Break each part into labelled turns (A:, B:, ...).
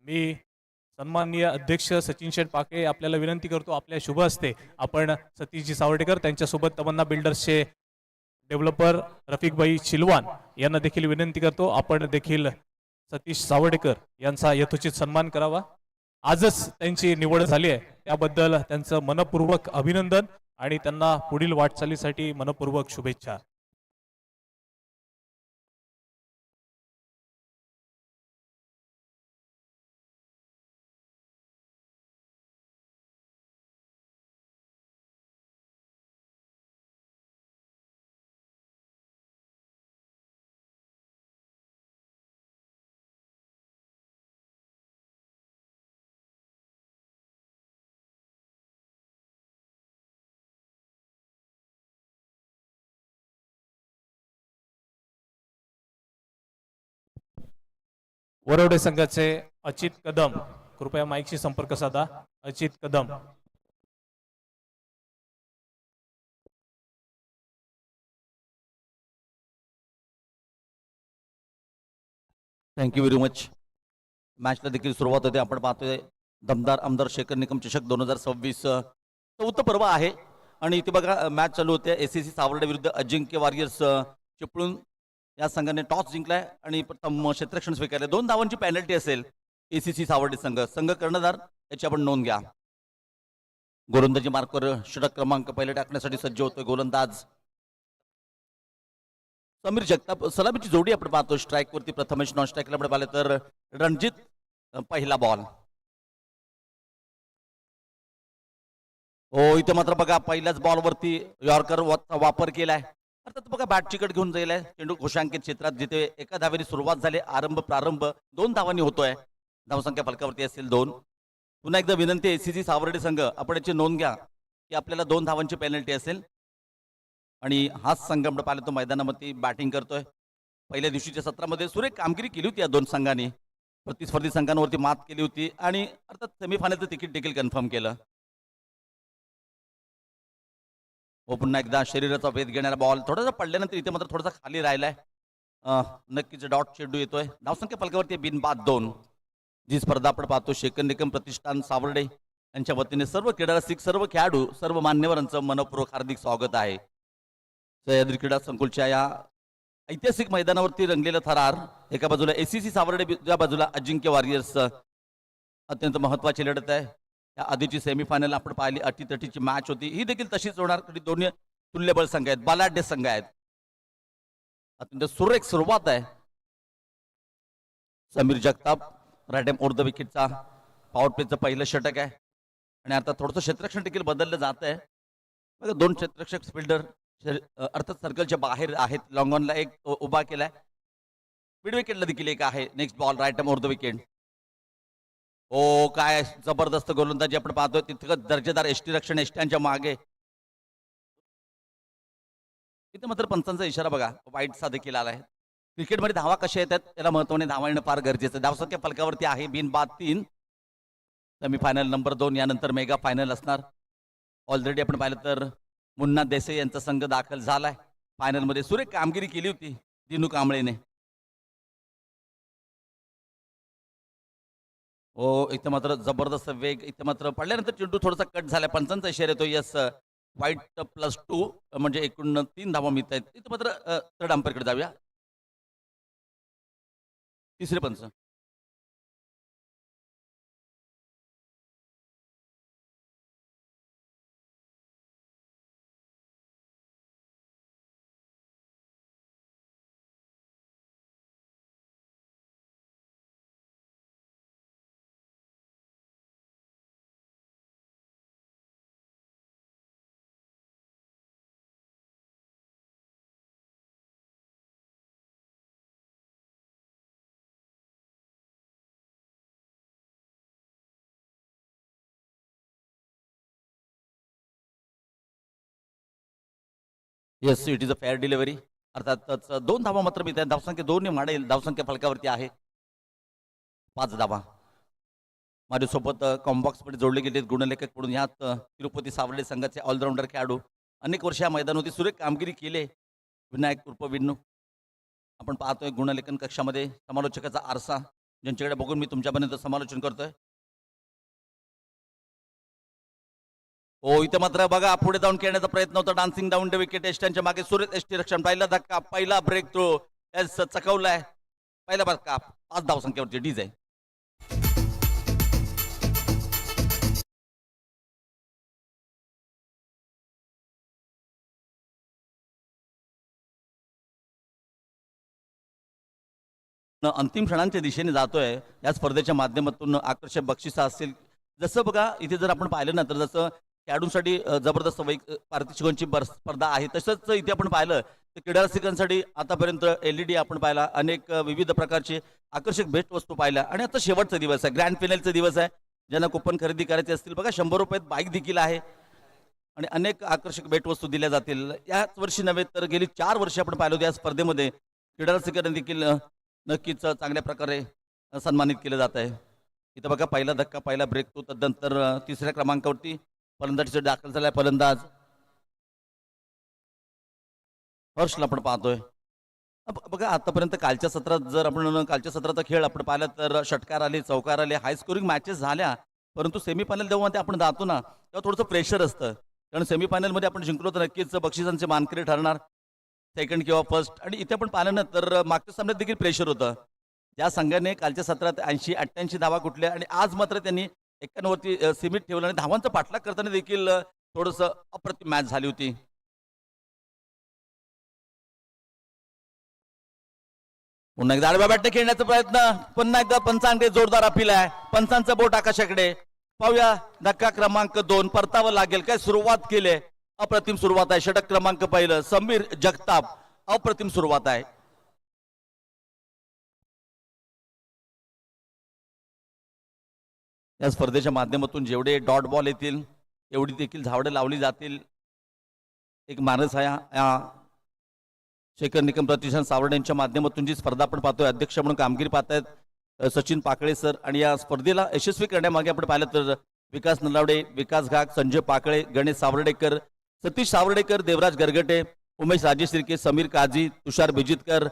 A: मी सन्माननीय अध्यक्ष सचिन शेठ पाके आपल्याला विनंती करतो आपल्या शुभ हस्ते आपण सतीशजी सावर्डेकर त्यांच्यासोबत तमन्ना बिल्डर्सचे डेव्हलपर रफिकभाई शिलवान यांना देखील विनंती करतो आपण देखील सतीश सावर्डेकर यांचा यथोचित सन्मान करावा। आजच त्यांची निवड झाली आहे त्याबद्दल त्यांचं मनपूर्वक अभिनंदन आणि त्यांना पुढील वाटचालीसाठी मनपूर्वक शुभेच्छा। वरवडे संघाचे अचित कदम कृपया माईकशी संपर्क साधा। अचित कदम
B: थँक्यू व्हेरी मच। मॅचला देखील सुरुवात होते। आपण पाहतोय दमदार आमदार शेखर निकम चषक 2026 चौथं पर्व आहे आणि इथे बघा मॅच चालू होते। एसीसी सावर्डे विरुद्ध अजिंक्य वॉरियर्स चिपळूण या संघाने टॉस जिंकलाय आणि प्रथम क्षेत्ररक्षण स्वीकारले। 2 धावांची पेनल्टी असेल एसीसी सावर्डे संघ कर्णधार याची आपण नोंद घ्या। गोलंदाजी मार्कवर षटक क्रमांक पहिले टाकण्यासाठी सज्ज होतोय गोलंदाज समीर जगताप। सलामीची जोडी आपण पाहतो स्ट्राईक वरती प्रथमेश, नॉन स्ट्राईकला आपण पाहिलं तर रणजित पहिला बॉल। हो इथे मात्र बघा पहिल्याच बॉल वरती यॉर्कर वापर केलाय। अर्थात बघा बॅट चिकट घेऊन जाईल चेंडू घोषांकित क्षेत्रात जिथे एका धावेने सुरुवात झाली प्रारंभ 2 धावांनी होतोय। धावसंख्या फलकावरती असेल 2। पुन्हा एकदा विनंती एसीसी सावर्डे संघ आपण याची नोंद घ्या की आपल्याला 2 धावांची पेनल्टी असेल आणि हाच संघ आपण पाहिलं तो मैदानामध्ये बॅटिंग करतोय। पहिल्या दिवशीच्या सत्रामध्ये सुरेख कामगिरी केली होती या 2 संघांनी, प्रतिस्पर्धी संघांवरती मात केली होती आणि अर्थात सेमीफायनलचं तिकीट देखील कन्फर्म केलं। व पुन्हा एकदा शरीराचा वेध घेणारा बॉल थोडासा पडल्यानंतर इथे मात्र थोडासा खाली राहिलाय। नक्कीच डॉट चेंडू येतोय। धावसंख्या फलकावरती बिनबाद 2। जी स्पर्धा आपण पाहतो शेखर निकम प्रतिष्ठान सावर्डे यांच्या वतीने सर्व क्रीडा रसिक, सर्व खेळाडू, सर्व मान्यवरांचं मनपूर्वक हार्दिक स्वागत आहे। सह्याद्री क्रीडा संकुलच्या या ऐतिहासिक मैदानावरती रंगलेलं थरार, एका बाजूला एसीसी सावर्डे, दुसऱ्या बाजूला अजिंक्य वॉरियर्स, अत्यंत महत्वाची लढत आहे। या आधीची सेमीफायनल आपण पाहिली अटीतटीची मॅच होती, ही देखील तशीच होणार। दोन्ही तुल्यबळ संघ आहेत, बलाढ्य संघ आहेत। अत्यंत सुरेख सुरुवात आहे। Sameer Jagtap right over the विकेटचा पॉवर प्लेचं पहिलं षटक आहे आणि आता थोडंसं क्षेत्ररक्षण देखील बदललं जात आहे। बघा 2 क्षेत्ररक्षक फिल्डर अर्थात सर्कलच्या बाहेर आहेत। लॉंग ऑनला एक उभा केलाय, मिड विकेटला देखील एक आहे। Next ball right over the wicket. ओ काय जबरदस्त गोलंदाजी आपण पाहतोय, तितकं दर्जेदार एष्टी रक्षण एष्ट्यांच्या मागे। इथे मात्र पंचांचा इशारा बघा वाईटचा देखील आलाय। क्रिकेटमध्ये धावा कशा येतात याला महत्वाने धावा येणं फार गरजेचं। धावसंख्या फलकावरती आहे बिनबाद 3। सेमीफायनल नंबर 2 यानंतर मेगा फायनल असणार। ऑलरेडी आपण पाहिलं तर मुन्ना देसाई यांचा संघ दाखल झालाय फायनलमध्ये। सुरेख कामगिरी केली होती दिनू कांबळेने। हो इथे मात्र जबरदस्त वेग, इथे मात्र पडल्यानंतर चेंडू थोडासा कट झाला। पंचांचा इशारा येतो यस वाईट +2 म्हणजे एकूण 3 धावा मिळत आहेत। इथे मात्र थर्ड अंपायरकडे जाऊया, तिसरे पंच। Yes it is a fair delivery. अर्थातच 2 धावा मात्र मिळत आहेत। धावसंख्या 2 वाढेल। धावसंख्या फलकावरती आहे 5 धावा। माझ्यासोबत कॉम्बॉक्समध्ये जोडले गेले गुणलेखक म्हणून यात तिरुपती सावर्डे संघाचे ऑलराऊंडर खेळाडू, अनेक वर्ष या मैदानावरती सुरेख कामगिरी केले विनायक उर्फ विन्नू। आपण पाहतोय गुणलेखन कक्षामध्ये समालोचकाचा आरसा ज्यांच्याकडे बघून मी तुमच्यापर्यंत समालोचन करतोय. हो, इथे मात्र बघा पुढे जाऊन खेळण्याचा प्रयत्न होता. डान्सिंग डाऊन द विकेट एस्टनच्या मागे सुरेश एसटी रक्षण. पहिला धक्का, पहिला ब्रेक थ्रो एस चकवलाय. पहिला धक्का 5 धावसंख्येवरती डीज आहे. अंतिम क्षणांच्या दिशेने जातोय या स्पर्धेच्या माध्यमातून. आकर्षक बक्षिसं असतील. जसं बघा इथे जर आपण पाहिलं ना तर जसं खेळाडूंसाठी जबरदस्त पारितोषिकांची स्पर्धा आहे, तसंच इथे आपण पाहिलं तर क्रीडा रसिकांसाठी आतापर्यंत LED आपण पाहिला, अनेक विविध प्रकारचे आकर्षक भेटवस्तू पाहिल्या. आणि आता शेवटचा दिवस आहे, ग्रँड फिनालचा दिवस आहे. ज्यांना कुपन खरेदी करायचे असतील बघा 100 रुपयात बाईक देखील आहे आणि अनेक आकर्षक भेटवस्तू दिल्या जातील. याच वर्षी नव्हे तर गेली 4 वर्षे आपण पाहिलं या स्पर्धेमध्ये क्रीडा रसिकांना देखील नक्कीच चांगल्या प्रकारे सन्मानित केलं जात आहे. इथं बघा पहिला धक्का, पहिला ब्रेक तो, तदनंतर तिसऱ्या क्रमांकावरती फलंदाजीचा दाखल झालाय फलंदाज हर्षला आपण पाहतोय. बघा आतापर्यंत कालच्या सत्रात जर आपण कालच्या सत्राचा खेळ आपण पाहिला तर षटकार आले, चौकार आले, हाय स्कोरिंग मॅचेस झाल्या. परंतु सेमीफायनल जेव्हा ते आपण जातो ना तेव्हा थोडंसं प्रेशर असतं. कारण सेमीफायनलमध्ये आपण जिंकलो तर नक्कीच बक्षिसांचे मानकरी ठरणार, सेकंड किंवा फर्स्ट. आणि इथे आपण पाहिलं ना तर मागच्या सामन्यात देखील प्रेशर होतं. ज्या संघाने कालच्या सत्रात 80-88 धावा कुठल्या आणि आज मात्र त्यांनी 91 वरती सीमित ठेवलं आणि धावांचा पाठलाग करताना देखील थोडंसं अप्रतिम मॅच झाली होती. पुन्हा एकदा आडव्या बॅटने खेळण्याचा प्रयत्न, पुन्हा एकदा पंचांकडे जोरदार अपील आहे. पंचांचं बोट आकाशाकडे. पाहूया धक्का क्रमांक 2 परतावं लागेल काय. सुरुवात केली, अप्रतिम सुरुवात आहे. षटक क्रमांक पहिलं समीर जगताप, अप्रतिम सुरुवात आहे. या स्पर्धेच्या माध्यमातून जेवढे डॉट बॉल येतील एवढी देखील धावडे लावली जातील. एक मानस आहे या शेखर निकम प्रतिष्ठान सावर्डे यांच्या माध्यमातून जी स्पर्धा आपण पाहतोय. अध्यक्ष म्हणून कामगिरी पाहतायत सचिन पाकळे सर. आणि या स्पर्धेला यशस्वी करण्यामागे आपण पाहिलं तर विकास नलावडे, विकास घाग, संजय पाकळे, गणेश सावर्डेकर, सतीश सावर्डेकर, देवराज गरगटे, उमेश राजेश शिर्के, समीर काझी, तुषार बिजितकर,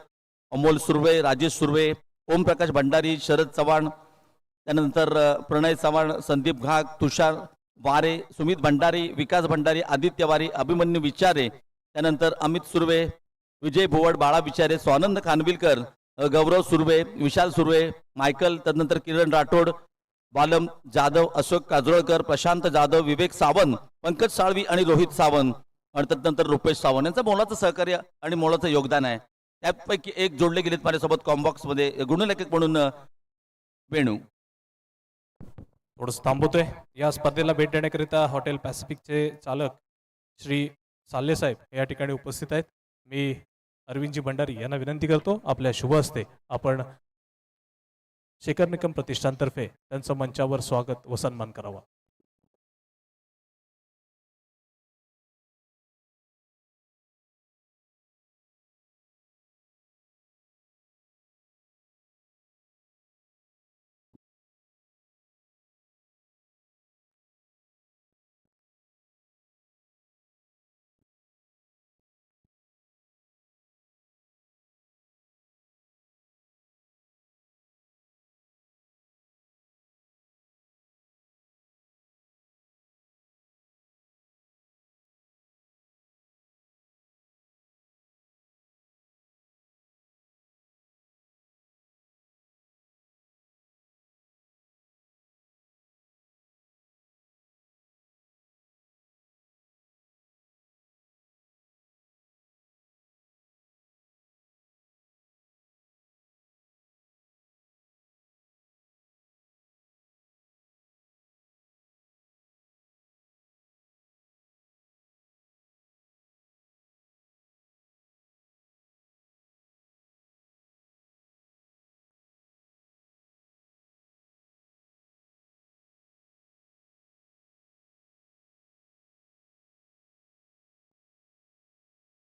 B: अमोल सुर्वे, राजेश सुर्वे, ओमप्रकाश भंडारी, शरद चव्हाण, त्यानंतर प्रणय चव्हाण, संदीप घाग, तुषार वारे, सुमित भंडारी, विकास भंडारी, आदित्य वारी, अभिमन्यू विचारे, त्यानंतर अमित सुर्वे, विजय भुवड, बाळा विचारे, स्वानंद खानविलकर, गौरव सुर्वे, विशाल सुर्वे, मायकल, तदनंतर किरण राठोड, बालम जाधव, अशोक काजरोळकर, प्रशांत जाधव, विवेक सावंत, पंकज साळवी आणि रोहित सावंत आणि तदनंतर रुपेश सावंत यांचं मोलाचं सहकार्य आणि मोलाचं योगदान आहे. त्यापैकी एक जोडले गेलेत माझ्यासोबत कॉम्बॉक्स मध्ये गुणलेखक म्हणून वेणू.
A: थोडंसं थांबवतोय. या स्पर्धेला भेट देण्याकरिता हॉटेल पॅसिफिकचे चालक श्री साल्ले साहेब या ठिकाणी उपस्थित आहेत. मी अरविंदजी भंडारी यांना विनंती करतो आपल्या शुभ हस्ते आपण शेखर निकम प्रतिष्ठानतर्फे त्यांचं मंचावर स्वागत व सन्मान करावा.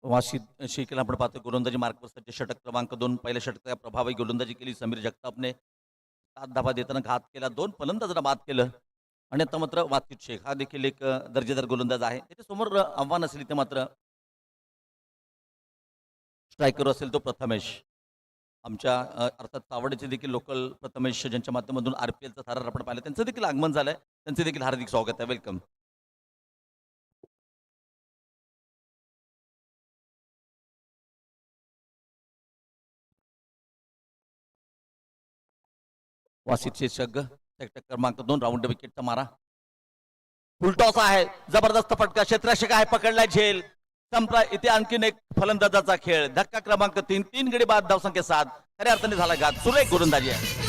B: वाशी शेखला आपण पाहतो गोलंदाजी मार्कवर सज्ज. षटक क्रमांक 2 पहिल्या षटकात प्रभावी गोलंदाजी केली समीर जगतापने. 7 धावा देताना घात केला, 2 फलंदाजांना बाद केलं आणि आता मात्र वासिफ शेख हा देखील एक दर्जेदार गोलंदाज आहे. त्याच्या समोर आव्हान असेल ते मात्र स्ट्रायकर असेल तो प्रथमेश. आमच्या अर्थात चावडेचे देखील लोकल प्रथमेश ज्यांच्या माध्यमातून RPLचं थरार आपण पाहिलं त्यांचं देखील आगमन झालंय, त्यांचे देखील हार्दिक स्वागत आहे. वेलकम. वासित शीर्षक सेक्टर क्रमांक 2 राऊंड विकेटचा मारा. फुलटॉस आहे, जबरदस्त फटका, क्षेत्ररक्षक आहे, पकडला झेल, संपला. इथे आणखीन एक फलंदाजाचा खेळ. धक्का क्रमांक 3, 3 गडी बाद, धावसंख्या 7. खऱ्या अर्थाने झाला घात. सुरेख गोलंदाजी आहे.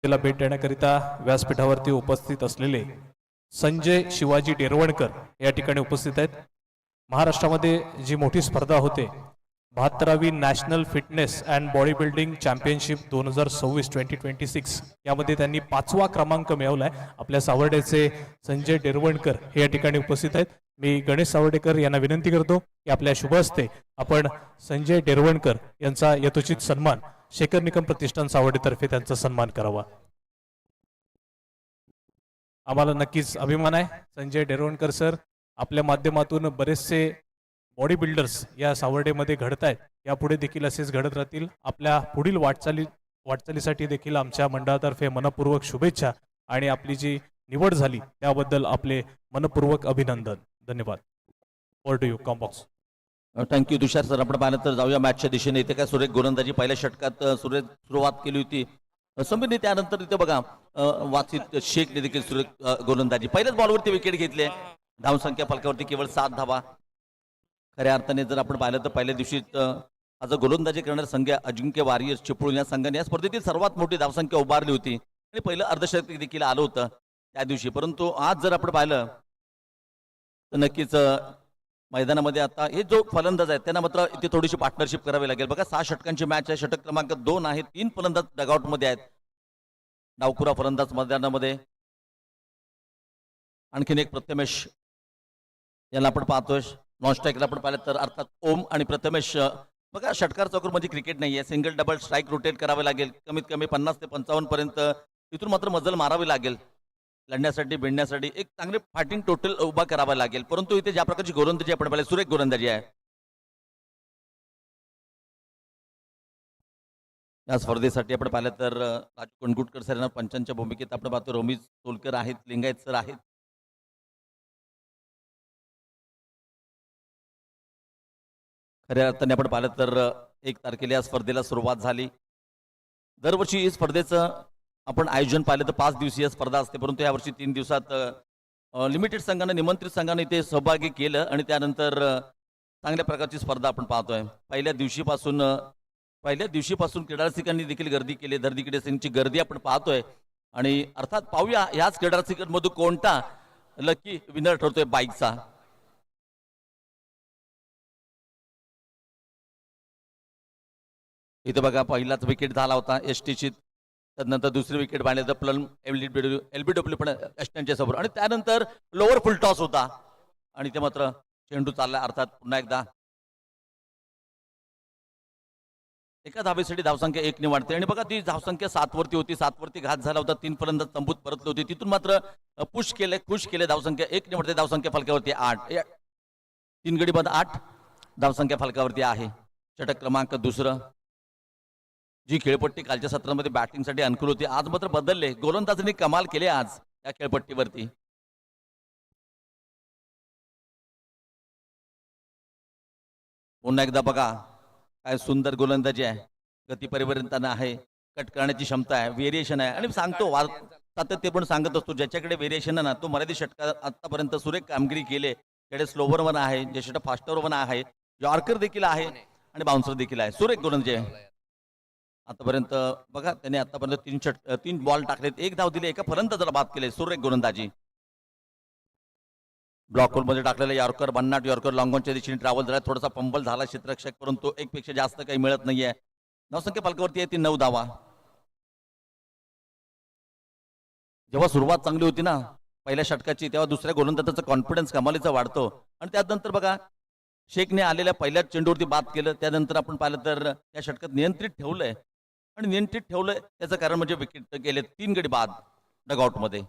A: त्याला भेट देण्याकरिता व्यासपीठावरती उपस्थित असलेले संजय शिवाजी डेरवणकर या ठिकाणी उपस्थित आहेत. महाराष्ट्रामध्ये जी मोठी स्पर्धा होते 72वी national fitness and body building championship 2026 यामध्ये त्यांनी 5वा क्रमांक मिळवलाय. आपल्या सावर्डेचे संजय डेरवणकर हे या ठिकाणी उपस्थित आहेत. मी गणेश सावर्डेकर यांना विनंती करतो की आपल्या शुभ हस्ते आपण संजय डेरवणकर यांचा यथोचित सन्मान शेखर निकम प्रतिष्ठान सावर्डेतर्फे त्यांचा सन्मान करावा. आम्हाला नक्कीच अभिमान आहे संजय डेरवणकर सर, आपल्या माध्यमातून बरेचसे बॉडी बिल्डर्स या सावर्डेमध्ये घडत आहेत. यापुढे देखील असेच घडत राहतील. आपल्या पुढील वाटचालीसाठी देखील आमच्या मंडळातर्फे मनपूर्वक शुभेच्छा आणि आपली जी निवड झाली त्याबद्दल आपले मनपूर्वक अभिनंदन. धन्यवाद. Over to you combox.
B: Thank you Tushar sir. आपण पाहिलं तर जाऊया मॅचच्या दिशेने. इथे काय सुरेख गोलंदाजी पहिल्या षटकात सुरुवात केली होती समीरने, त्यानंतर इथे बघा वासित शेखने देखील सुरेख गोलंदाजी. पहिल्याच बॉलवरती विकेट घेतले. धावसंख्या फलकावरती केवळ 7 धावा. खऱ्या अर्थाने जर आपण पाहिलं तर पहिल्या दिवशी आज गोलंदाजी करणारा संघ अजिंक्य वारियर्स चिपळूण या संघाने या स्पर्धेतील सर्वात मोठी धावसंख्या उभारली होती आणि पहिलं अर्धशतक देखील आलं होतं त्या दिवशी. परंतु आज जर आपण पाहिलं तर नक्कीच मैदानामध्ये आता हे जो फलंदाज आहेत त्यांना मात्र इथे थोडीशी पार्टनरशिप करावी लागेल. बघा 6 षटकांची मॅच आहे. षटक क्रमांक 2 आहे. 3 फलंदाज डगआउटमध्ये आहेत. डावखुरा फलंदाज मैदानामध्ये. आणखीन एक प्रथमेश याला आपण पाहतोय. नॉन स्ट्राईकला आपण पाहिलं तर अर्थात ओम आणि प्रथमेश. बघा षटकार चौकर म्हणजे क्रिकेट नाही आहे. सिंगल डबल स्ट्राईक रोटेट करावे लागेल. कमीत कमी 50 ते 55 पर्यंत इथून मात्र मजल मारावी लागेल. लढण्यासाठी भिडण्यासाठी एक चांगले फायटिंग टोटल उभा करावा लागेल. परंतु इथे ज्या प्रकारची गोलंदाजी आपण पाहिली सुरेख गोलंदाजी आहे. या स्पर्धेसाठी आपण पाहिलं तर राजू कणगुटकर सर यांना पंचांच्या भूमिकेत आपण पाहतो. रोमिज सोलकर आहेत, लिंगायत सर आहेत. खऱ्या अर्थाने आपण पाहिलं तर 1 तारखेला या स्पर्धेला सुरुवात झाली. दरवर्षी या स्पर्धेचं आपण आयोजन पाहिलं तर 5 दिवसीय स्पर्धा असते, परंतु यावर्षी 3 दिवसात लिमिटेड संघानं निमंत्रित संघानं इथे सहभागी केलं आणि त्यानंतर चांगल्या प्रकारची स्पर्धा आपण पाहतोय. पहिल्या दिवशीपासून क्रीडारसिकांनी देखील गर्दी केली. क्रीडारसिकांची गर्दी आपण पाहतोय आणि अर्थात पाहूया ह्याच क्रीडारसिकांमधून कोणता लकी विनर ठरतोय बाईकचा. इथे बघा पहिलाच विकेट झाला होता एसटीची. त्यानंतर दुसरी विकेट पाहिली तर प्लम एलबीडब्ल्यू पण एस्टनच्या समोर आणि त्यानंतर लोअर फुल टॉस होता आणि ते मात्र चेंडू चालला. अर्थात पुन्हा एकदा एका धावेसाठी धावसंख्या 1 ने वाढते आणि बघा ती धावसंख्या 7 वरती होती. 7 वरती घात झाला होता. 3 फलंदाज तंबूत परतले होते. तिथून मात्र खुश केले. धावसंख्या 1 ने वाढते. धावसंख्या फलकावरती 8. 3 गडी बाद 8 धावसंख्या फलकावरती आहे. षटक क्रमांक 2. जी खेळपट्टी कालच्या सत्रामध्ये बॅटिंगसाठी अनुकूल होती आज मात्र बदलले. गोलंदाजांनी कमाल केले आज या खेळपट्टीवरती. पुन्हा एकदा बघा काय सुंदर गोलंदाजी आहे. गती परिवर्तन आहे. कट करण्याची क्षमता आहे. व्हेरिएशन आहे आणि सांगतो सातत्य पण सांगत असतो ज्याच्याकडे व्हेरिएशन आहे ना तो मर्यादित षटकात आतापर्यंत सुरेख कामगिरी केले. त्याकडे स्लोवर वन आहे, ज्याच्याकडे फास्टर वन आहे, यॉर्कर देखील आहे आणि बाउन्सर देखील आहे. सुरेख गोलंदाजी आहे आतापर्यंत. बघा त्याने आतापर्यंत 3 बॉल टाकलेत, 1 धाव दिली, एका फलंदाजाला बाद केले. सुरेख गोलंदाजी. ब्लॉक होल मध्ये टाकलेला यॉर्कर, भन्नाट यॉर्कर लॉंगॉनच्या दिशेने ट्रॅव्हल झाला. थोडासा पंबल झाला क्षेत्ररक्षक, परंतु 1 पेक्षा जास्त काही मिळत नाहीये. धावसंख्या फलकावरती आहे ती 9 धावा. जेव्हा सुरुवात चांगली होती ना पहिल्या षटकाची तेव्हा दुसऱ्या गोलंदाजाचा कॉन्फिडन्स कमालीचा वाढतो आणि त्यानंतर बघा शेखने आलेल्या पहिल्या चेंडूवरती बाद केलं. त्यानंतर आपण पाहिलं तर त्या षटकात नियंत्रित ठेवलंय आणि नियंत्रित ठेवलंय त्याचं कारण म्हणजे विकेट गेले 3 गडी बाद डगआउट मध्ये.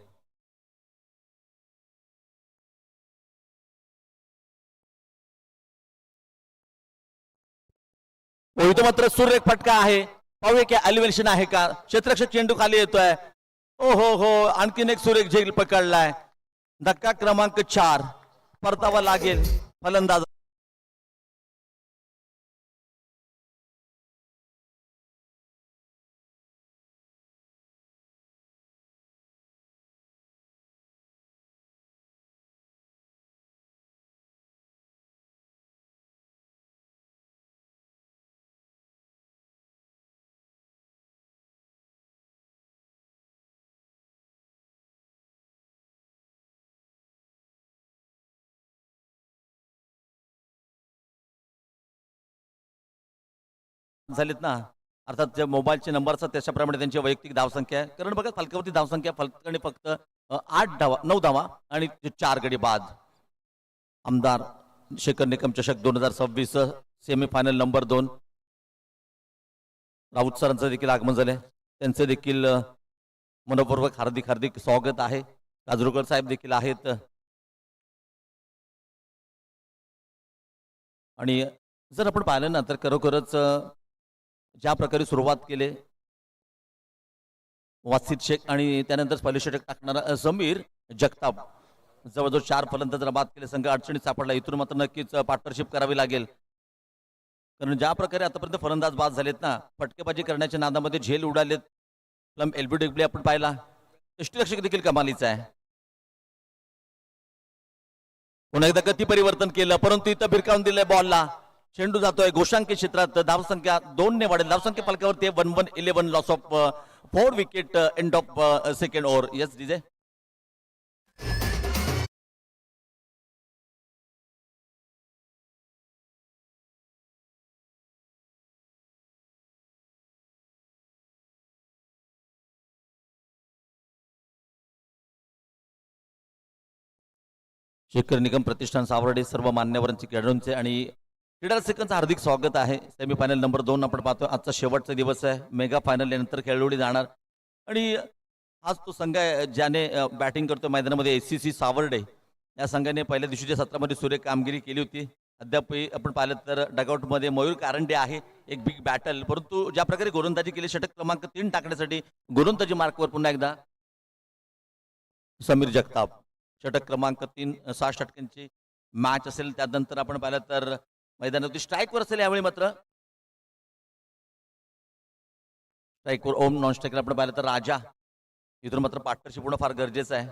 B: इथं मात्र सुरेख फटका आहे. पाहूया की एलिव्हेशन आहे का. क्षेत्ररक्षक चेंडू खाली येतोय. ओ हो आणखीन एक सुरेख झेल पकडलाय. धक्का क्रमांक 4 परतावा लागेल फलंदाज. झालेत ना. अर्थात जे मोबाईलचे नंबर असतात त्याच्याप्रमाणे त्यांची वैयक्तिक धावसंख्या आहे. कारण बघा फलकावरती धावसंख्या फलकाने फक्त 9 धावा आणि 4 गडी बाद. आमदार शेखर निकम चषक 2026 सेमीफायनल नंबर 2 राऊत सरांचं देखील आगमन झाले. त्यांचे देखील मनपूर्वक हार्दिक हार्दिक स्वागत आहे. काजरूकर साहेब देखील आहेत. आणि जर आपण पाहिलं ना तर खरोखरच ज्या प्रकारे सुरुवात केले वासित शेख आणि त्यानंतर पहिलं षटक टाकणारा समीर जगताप जवळजवळ 4 फलंदाज बाद केले. संघ अडचणीत सापडला. इथून मात्र नक्कीच पार्टनरशिप करावी लागेल. कारण ज्या प्रकारे आतापर्यंत फलंदाज बाद झालेत ना फटकेबाजी करण्याच्या नादामध्ये झेल उडालेत. एलबीडब्ल्यू आपण पाहिला. यष्टीरक्षक देखील कमालीचा आहे. पुन्हा एकदा गती परिवर्तन केलं परंतु इथं भिरकावून दिलंय बॉलला. चेंडू जातोय गोशांकी क्षेत्रात. धावसंख्या 2 ने वाढेल. धावसंख्या फलकावरती 1-1-11 loss of 4 wicket end of second over. Yes DJ. Shekhar Nigam प्रतिष्ठान सावर्डे सर्व मान्यवरांचे खेळाडूंचे आणि क्रीडा रसिकांचं हार्दिक स्वागत आहे. सेमीफायनल नंबर 2 आपण पाहतो. आजचा शेवटचा दिवस आहे. मेगा फायनल यानंतर खेळवली जाणार आणि आज तो संघ आहे ज्याने बॅटिंग करतो मैदानामध्ये एसीसी सावर्डे या संघाने पहिल्या दिवशीच्या सत्रामध्ये सुरेख कामगिरी केली होती. अद्यापही आपण पाहिलं तर डगआउटमध्ये मयूर कारंडे आहे. एक बिग बॅटल. परंतु ज्या प्रकारे गोलंदाजी केली षटक क्रमांक 3 टाकण्यासाठी गोलंदाजी मार्कवर पुन्हा एकदा समीर जगताप. षटक क्रमांक 3 6 षटकांची मॅच असेल. त्यानंतर आपण पाहिलं तर मैदानावरती स्ट्राईकवर असेल. यावेळी मात्र स्ट्राईकवर ओम, नॉन स्ट्राईकवर आपण पाहिलं तर राजा. इथून मात्र पार्टनरशिप होणं फार गरजेचं आहे.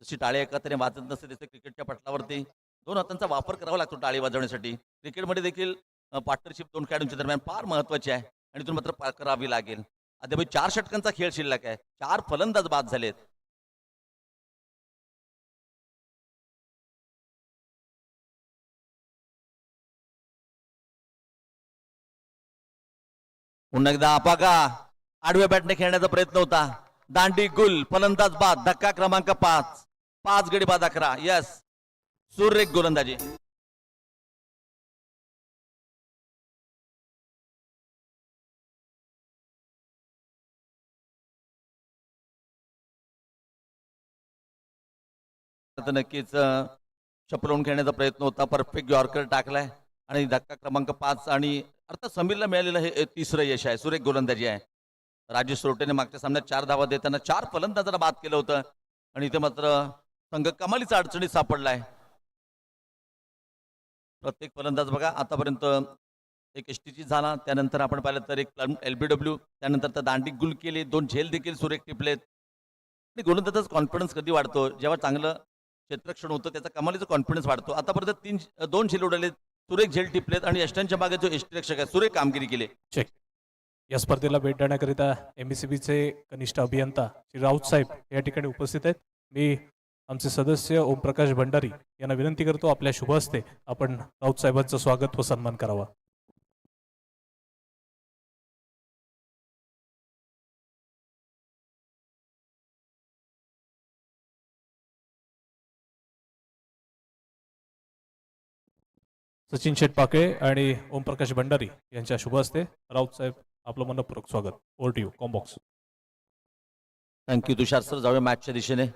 B: जशी टाळी एका तरी वाजत नसते तसे क्रिकेटच्या पटलावरती 2 हातांचा वापर करावा लागतो टाळी वाजवण्यासाठी. क्रिकेटमध्ये देखील पार्टनरशिप 2 खेळाडूंच्या दरम्यान फार महत्वाची आहे आणि इथून मात्र करावी लागेल. अद्याप 4 षटकांचा खेळ शिल्लक आहे. 4 फलंदाज बाद झालेत. पुन्हा एकदा बघा आडव्या बॅटने खेळण्याचा प्रयत्न होता. दांडी गुल फलंदाज बाद. धक्का क्रमांक 5 5 गडी बाद 11. यस सुरेख गोलंदाजी. नक्कीच चपलवून खेळण्याचा प्रयत्न होता. परफेक्ट यॉर्कर टाकलाय आणि धक्का क्रमांक 5 आणि अर्थात समीरला मिळालेलं हे तिसरं यश आहे. सुरेख गोलंदाजी आहे. राजेश सोरटेने मागच्या सामन्यात 4 धावा देताना 4 फलंदाजांना बाद केलं होतं आणि इथे मात्र संघ कमालीचा अडचणीत सापडलाय. प्रत्येक फलंदाज बघा आतापर्यंत एक एसटीची झाला. त्यानंतर आपण पाहिलं तर एक एलबीडब्ल्यू. त्यानंतर तर दांडी गुल केली. 2 झेल देखील सुरेख टिपलेत. आणि गोलंदाजाचा कॉन्फिडन्स कधी वाढतो जेव्हा चांगलं क्षेत्ररक्षण होतं. त्याचा कमालीचा कॉन्फिडन्स वाढतो. आतापर्यंत 2 झेल उडवले. सुरेख झेल टिपलेत आणि यष्टांच्या मागे जो यष्टीरक्षक आहे सुरेख कामगिरी केली.
A: चेक. या स्पर्धेला भेट देण्याकरिता एमबीसीबीचे कनिष्ठ अभियंता श्री राऊत साहेब या ठिकाणी उपस्थित आहेत. मी आमचे सदस्य ओमप्रकाश भंडारी यांना विनंती करतो आपल्या शुभ हस्ते आपण राऊत साहेबांचं स्वागत व सन्मान करावा. सचिन शेठ पाके आणि ओमप्रकाश भंडारी यांच्या शुभ हस्ते राऊत साहेब आपलं मनपूर्वक स्वागत. Over to you combox.
B: Thank you Tushar sir. जाऊया मॅचच्या दिशेने.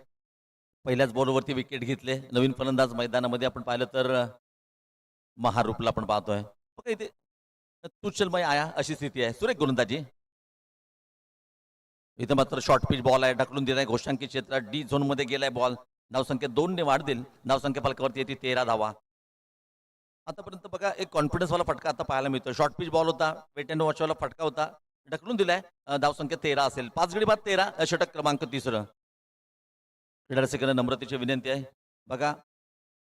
B: पहिल्याच बॉलवरती विकेट घेतले. नवीन फलंदाज मैदानामध्ये आपण पाहिलं तर महारूपला आपण पाहतोय. बघा इथे तुचलमय आया अशी स्थिती आहे. सुरेख गोलंदाजी. इथे मात्र शॉर्ट पिच बॉल आहे, ढकलून दिलाय घोषांकी क्षेत्रात. डी झोन मध्ये गेलाय बॉल. धावसंख्या 2 ने वाढ देईल. धावसंख्या फलकावरती येते 13 धावा. आतापर्यंत बघा एक कॉन्फिडन्स वाला फटका आता पाहायला मिळतो. शॉर्ट पिच बॉल होता, वेट अँड वॉच वाला फटका होता, ढकलून दिलाय. धावसंख्या 13 असेल. 5 गडी बाद 13. षटक क्रमांक 3. क्रीडारसिकांना नम्रतेची विनंती आहे. बघा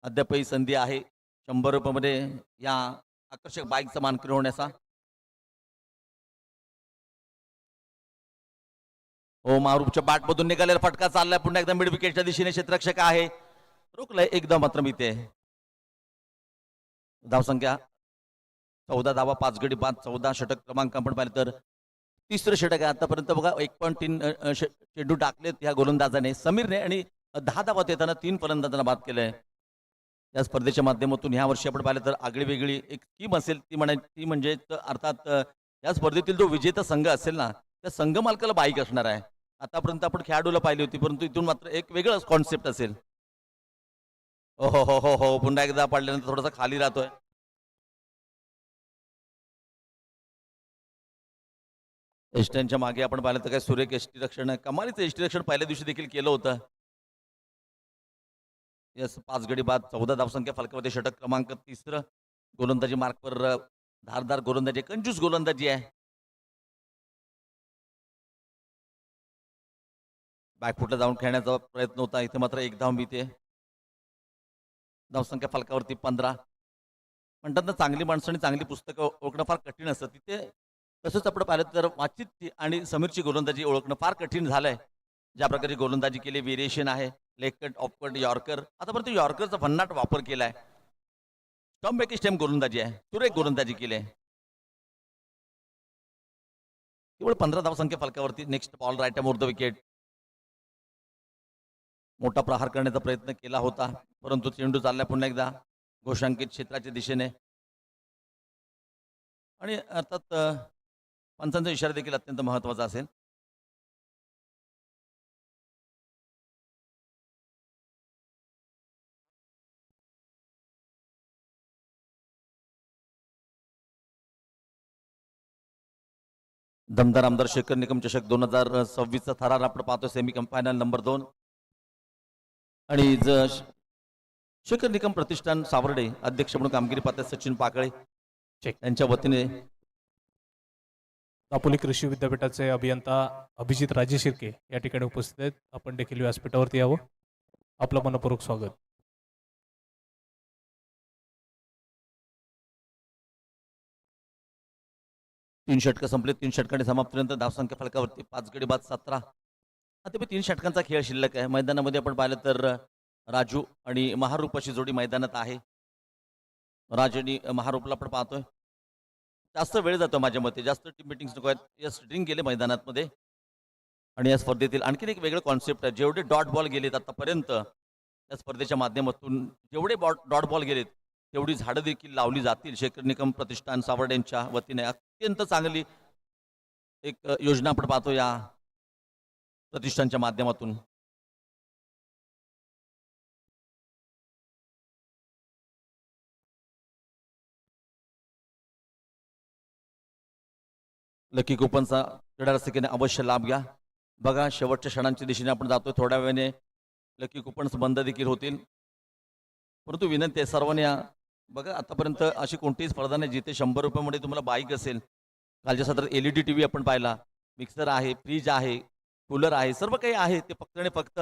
B: अद्यापही संधी आहे 100 रुपयामध्ये या आकर्षक बाईकचा मानकरी होण्याचा. हो महारूपच्या बॅटमधून निघालेला फटका चाललाय पुन्हा एकदा मिड विकेटच्या दिशेने. क्षेत्ररक्षक आहे, रोखलंय एकदा मात्र मी ते. धावसंख्या 14 धावा, 5 गडी बाद 14. षटक क्रमांक आपण पाहिलं तर 3रं षटक आहे आतापर्यंत. बघा 1.3 चेंडू टाकलेत ह्या गोलंदाजाने समीरने आणि 10 धावा देताना 3 फलंदाजांना बाद केलंय. या स्पर्धेच्या माध्यमातून ह्या वर्षी आपण पाहिलं तर आगळी वेगळी एक स्कीम असेल ती म्हणजे अर्थात या स्पर्धेतील जो विजेता संघ असेल ना त्या संघ मालकाला बाईक असणार आहे. आतापर्यंत आपण खेळाडूला पाहिली होती, परंतु इथून मात्र एक वेगळंच कॉन्सेप्ट असेल. हो हो हो हो हो पुन्हा एकदा पडल्यानंतर थोडासा खाली राहतोय. एस्टनच्या मागे आपण पाहिलं तर काय सुरेख एसटी रक्षण, कमालीचं एसटी रक्षण पहिल्या दिवशी देखील केलं होतं. यस 5 गडी बाद 14 धावसंख्या फलकावरती. षटक क्रमांक 3. गोलंदाजी मार्कवर धारदार गोलंदाजी, कंजूस गोलंदाजी आहे. बॅकफुटला जाऊन खेळण्याचा प्रयत्न होता, इथे मात्र 1 धाव मिळते. धावसंख्या फलकावरती 15. म्हणतात ना चांगली माणसं आणि चांगली पुस्तकं ओळखणं फार कठीण असतं. तिथे तसंच आपण पाहिलं तर वाचितची आणि समीरची गोलंदाजी ओळखणं फार कठीण झालंय. ज्या प्रकारची गोलंदाजी केली, व्हेरिएशन आहे, leg cut, of cut, yorker. आतापर्यंत यॉर्करचा भन्नाट वापर केलाय. स्टम्प बेकी स्टेम गोलंदाजी आहे, सुरेख गोलंदाजी केली आहे. केवळ 15 धावसंख्या फलकावरती. Next ball right more the wicket. मोठा प्रहार करण्याचा प्रयत्न केला होता, परंतु चेंडू चालला पुन्हा एकदा घोषांकित क्षेत्राच्या दिशेने. आणि अर्थात पंचांचा इशारा देखील अत्यंत महत्वाचा असेल. दमदार आमदार शेखर निकम चषक 2026चा थरार आपण पाहतो. सेमी फायनल नंबर 2 आणि शेखर निकम प्रतिष्ठान सावर्डे अध्यक्ष म्हणून कामगिरी पाहतात सचिन पाकळे यांच्या वतीने.
A: दापोली कृषी विद्यापीठाचे अभियंता अभिजित राजे शिर्के या ठिकाणी उपस्थित आहेत. आपण देखील व्यासपीठावरती यावं. आपलं मनपूर्वक स्वागत.
B: तीन षटकं संपले. 3 षटकांनी समाप्तीनंतर धावसंख्या फलकावरती 5 गडी बाद 17. आता 3 षटकांचा खेळ शिल्लक आहे. मैदानामध्ये आपण पाहिलं तर राजू आणि महारूप अशी जोडी मैदानात आहे. राज आणि महारूपला आपण पाहतोय. जास्त वेळ जातो माझ्या मते, जास्त टीम मिटिंग्स नको आहेत. या स्ट्रिंग गेले मैदानामध्ये आणि या स्पर्धेतील आणखीन एक वेगळं कॉन्सेप्ट आहे. जेवढे डॉट बॉल गेलेत आतापर्यंत या स्पर्धेच्या माध्यमातून, जेवढे डॉट बॉल गेलेत तेवढी झाडं देखील लावली जातील. शेखर निकम प्रतिष्ठान सावर्डे यांच्या वतीने अत्यंत चांगली एक योजना आपण पाहतो या प्रतिष्ठानच्या माध्यमातून. लकी कुपनचा क्रीडा रसिकेने अवश्य लाभ घ्या. बघा शेवटच्या क्षणांच्या दिशेने आपण जातोय. थोड्या वेळाने लकी कुपन्स बंद देखील होतील, परंतु विनंती आहे सर्वांनी बघा आतापर्यंत अशी कोणतीही स्पर्धा नाही जिथे 100 रुपयामध्ये तुम्हाला बाईक असेल. कालच्या सत्रात LED TV आपण पाहिला, मिक्सर आहे, फ्रीज आहे, कूलर आहे, सर्व काही आहे. ते फक्त आणि फक्त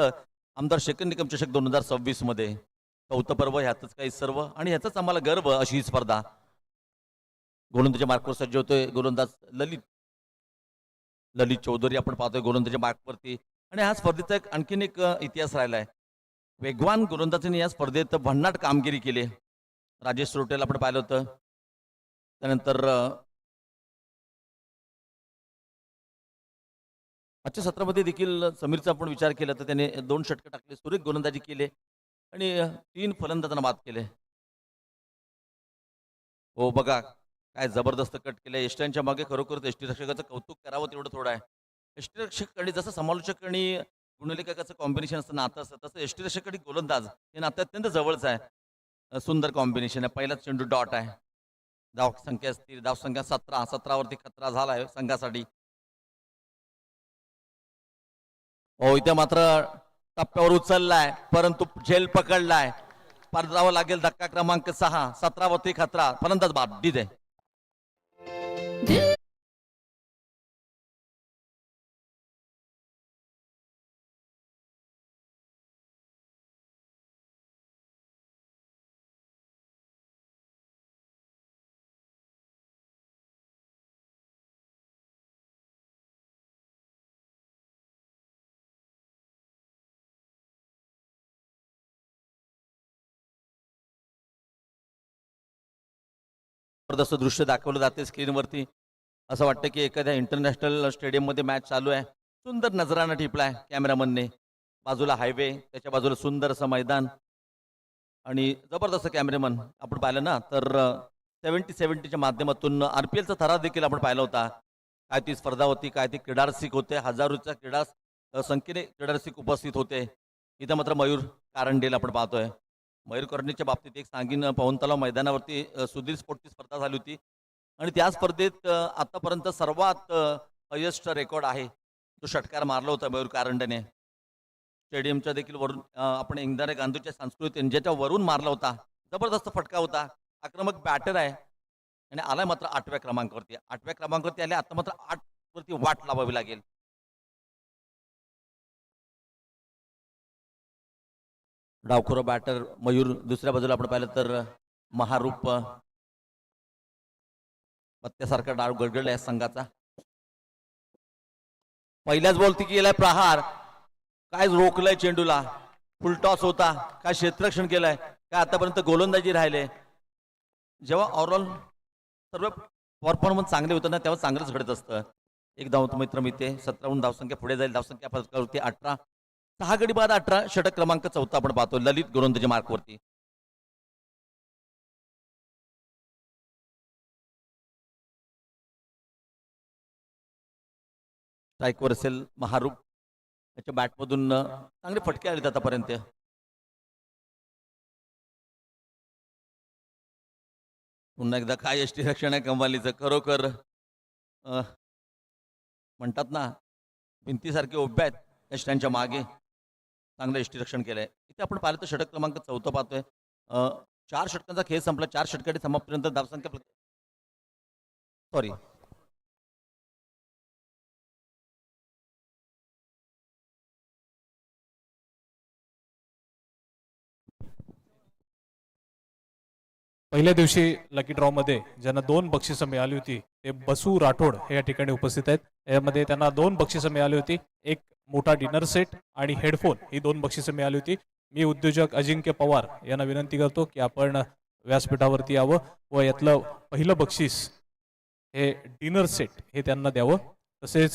B: आमदार शेखर निकम चषक 2026 मध्ये. चौथं पर्व ह्यातच काही सर्व आणि ह्याचाच आम्हाला गर्व अशी ही स्पर्धा. गोलंदाजी मार्कवर सज्ज होतोय गोलंदाज ललित चौधरी आपण पाहतोय गोलंदाजी मार्कवरती. आणि ह्या स्पर्धेचा आणखीन एक इतिहास राहिलाय. वेगवान गोलंदाजांनी या स्पर्धेत भन्नाट कामगिरी केली. राजेश सोटेल आपण पाहिलं होतं. त्यानंतर आजच्या सत्रामध्ये देखील समीरचा आपण विचार केला तर त्याने 2 षटकं टाकले, सुरेख गोलंदाजी केले आणि 3 फलंदाजांना बाद केले. हो बघा काय जबरदस्त कट केलं एसटीच्या मागे खरोखर एसटी रक्षकाचं कौतुक करावं तेवढं थोडं आहे. एसटी रक्षक आणि जसं समालोचक आणि गुणलेखकाचं कॉम्बिनेशन असतं नातं असतं तसं एसटी रक्षक आणि गोलंदाज हे नातं अत्यंत जवळचं आहे. सुंदर कॉम्बिनेशन आहे. पहिलाच चेंडू डॉट आहे. धावसंख्या स्थिर धावसंख्या 17 वरती खतरा झालाय संघासाठी. हो इथे मात्र टप्प्यावर उचललाय परंतु झेल पकडलाय. परतावं लागेल धक्का क्रमांक 6. 17 वरती खतरा फलंदाज बाद डीज आहे. जबरदस्त दृश्य दाखवलं जाते स्क्रीनवरती. असं वाटतं की एखाद्या इंटरनॅशनल स्टेडियममध्ये मॅच चालू आहे. सुंदर नजरानं टिपलाय कॅमेरामनने. बाजूला हायवे त्याच्या बाजूला सुंदर असं मैदान आणि जबरदस्त कॅमेरामन आपण पाहिलं ना तर 70-70च्या माध्यमातून RPLचा थरार देखील आपण पाहिला होता. काय ती स्पर्धा होती काय ती क्रीडा रसिक होते. हजारोच्या संख्येने क्रीडा रसिक उपस्थित होते. इथं मात्र मयूर कारंडेल आपण पाहतोय. मयूर करंडीच्या बाबतीत एक सांगीन पवन तलाव मैदानावरती सुधीर स्पोर्टची स्पर्धा झाली होती आणि त्या स्पर्धेत आतापर्यंत सर्वात हायेस्ट रेकॉर्ड आहे तो षटकार मारला होता मयूर कारंडेने. स्टेडियमच्या देखील वरून आपण इंदिरा गांधीच्या सांस्कृतिक ज्याच्या वरून मारला होता. जबरदस्त फटका होता. आक्रमक बॅटर आहे आणि आलाय मात्र 8व्या क्रमांकावरती. 8व्या क्रमांकावरती आले. आता मात्र 8 वरती वाट लावावी लागेल. डावखुरा बॅटर मयूर. दुसऱ्या बाजूला आपण पाहिलं तर महारूप पत्त्यासारखा डाव गडगडलाय संघाचा. पहिल्याच बॉलती केलाय प्रहार. काय रोखलंय चेंडूला. फुल टॉस होता. काय क्षेत्ररक्षण केलंय. काय आतापर्यंत गोलंदाजी राहिले. जेव्हा ओव्हरऑल सर्व परफॉर्मन्स चांगले होतं ना तेव्हा चांगलंच घडत असतं. एक धाव मित्र मिळते. 17 धावसंख्या पुढे जाईल. धावसंख्या फरकावरती 18. 6 गडी बाद 18. षटक क्रमांक 4 आपण पाहतो ललित गोलंदाजी मार्कवरती. स्ट्राईकवर असेल महारूप. त्याच्या बॅटमधून चांगले फटके आले आतापर्यंत. पुन्हा एकदा काय एसटी रक्षण आहे कमालीचं खरोखर. म्हणतात ना भिंतीसारखे उभ्या आहेत एसट्यांच्या मागे. चांगलं एसटी रक्षण केलंय. इथे आपण पाहिलं तर षटक क्रमांक 4 पाहतोय. 4 षटकांचा खेळ संपला. 4 षटकांची समाप्तीनंतर धावसंख्या सॉरी
A: पहिल्या दिवशी लकी ड्रॉ मध्ये ज्यांना 2 बक्षिसं मिळाली होती ते बसू राठोड हे या ठिकाणी उपस्थित आहेत. यामध्ये त्यांना 2 बक्षिसं मिळाली होती. एक मोठा डिनर सेट आणि हेडफोन ही 2 बक्षिसं मिळाली होती. मी उद्योजक अजिंक्य पवार यांना विनंती करतो की आपण व्यासपीठावरती यावं व यातलं पहिलं बक्षीस हे डिनर सेट हे त्यांना द्यावं. तसेच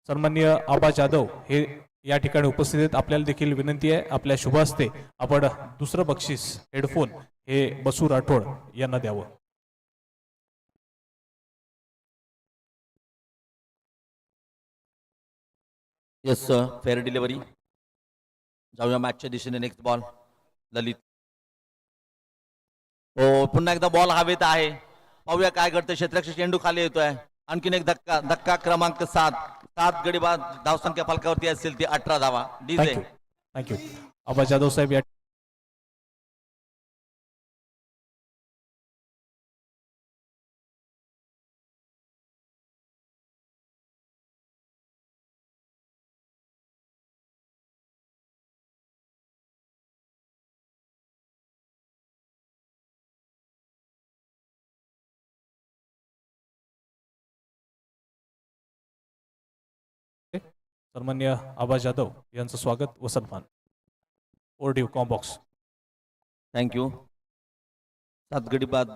A: सन्माननीय आबा जाधव हे या ठिकाणी उपस्थित आहेत. आपल्याला देखील विनंती आहे आपल्या शुभ हस्ते आपण दुसरं बक्षीस हेडफोन हे बसू राठोड यांना द्यावं.
B: Yes fair delivery. जाऊया मॅचच्या दिशेने. नेक्स्ट बॉल ललित. हो पुन्हा एकदा बॉल हवेत आहे. पाहूया काय करतं. क्षेत्ररक्षक चेंडू खाली येतोय. आणखीन एक धक्का. धक्का क्रमांक 7 गडी बाद. धावसंख्या फलकावरती असेल ती 18 धावा. DJ
A: thank you. आबा जाधव साहेब या सन्माननीय आबा जाधव यांचं स्वागत व सन्मान. ओरडीव कॉम्बॉक्स.
B: थँक्यू. 7 गडी बाद.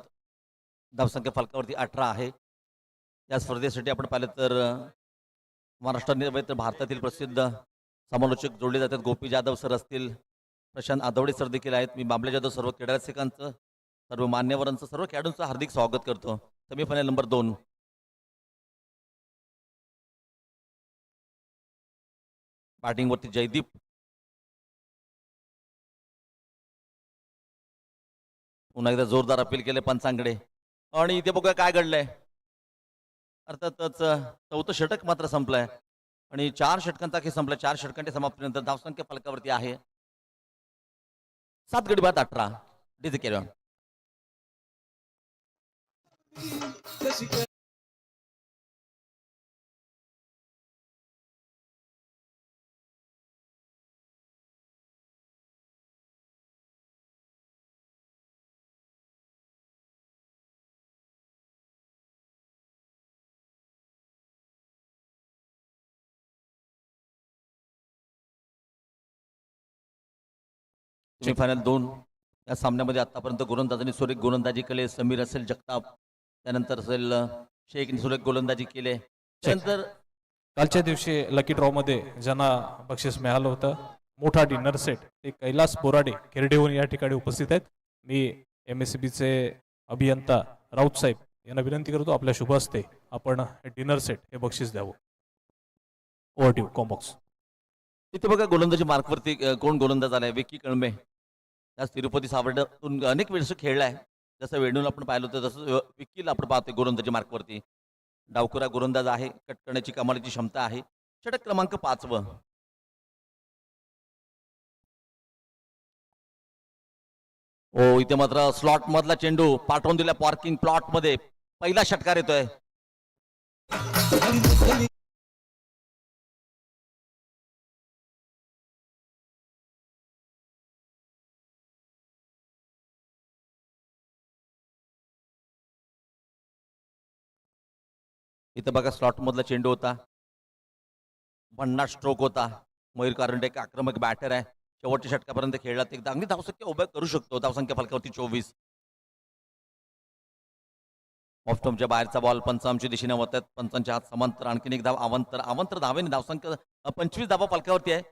B: धावसंख्या फलकावरती 18 आहे. या स्पर्धेसाठी आपण पाहिलं तर महाराष्ट्रात तर भारतातील प्रसिद्ध समालोचक जोडले जातात. गोपी जाधव सर असतील. प्रशांत आदवडे सर देखील आहेत. मी बांबले जाधव सर्व क्रीडा रसिकांचं सर्व मान्यवरांचं सर्व खेळाडूंचं हार्दिक स्वागत करतो. Semifinal number 2. बॅटिंग वरती जयदीप. पुन्हा एकदा जोरदार अपील केले पंचांकडे आणि इथे बघूया काय घडलंय. अर्थातच चौथं षटक मात्र संपलंय आणि 4 षटकांचा खेळ संपलाय. 4 षटकांच्या समाप्तीनंतर धावसंख्या फलकावरती आहे 7 गडी बाद 18. DJ carry on. सेमीफायनल 2 या सामन्यामध्ये आतापर्यंत गोलंदाजांनी सुरेख गोलंदाजी केली. समीर असेल, जगताप, त्यानंतर असेल शेखने सुरेख गोलंदाजी केले. त्यानंतर
A: कालच्या दिवशी लकी ड्रॉ मध्ये ज्यांना बक्षीस मिळालं होतं मोठा डिनर सेट ते कैलास बोराडे खेरडेहून या ठिकाणी उपस्थित आहेत. मी MSCB चे अभियंता राऊत साहेब यांना विनंती करतो आपल्या शुभ हस्ते आपण डिनर सेट हे बक्षीस द्यावं. Over to combox.
B: इथे बघा गोलंदाजी मार्कवरती कोण गोलंदाज आलाय. विकी कळंबे. त्याच तिरुपती सावर्ड्यातून अनेक वेळेस खेळलाय. जसं वेणूला आपण पाहिलं होतं तसं विकीला आपण पाहतोय गोलंदाजी मार्कवरती. डावखुरा गोलंदाज आहे. कट करण्याची कमालीची क्षमता आहे. षटक क्रमांक 5. ओ इथे मात्र स्लॉट मधला चेंडू पाठवून दिला पार्किंग प्लॉट मध्ये. पहिला षटकार येतोय. इथं बघा स्लॉट मधला चेंडू होता. 50 स्ट्रोक होता. मयूर कारंडे एक आक्रमक बॅटर आहे. शेवटच्या षटकापर्यंत खेळला ते एकदा अगदी धावसंख्या उभ्या करू शकतो. धावसंख्या फलकावरती 24. ऑफ स्टंपच्या बाहेरचा बॉल पंचांच्या दिशेने होतात. पंचांच्या हात समांतर आणखीन एक धाव अवंतर धावेने धावसंख्या 25 धावा फलकावरती आहे.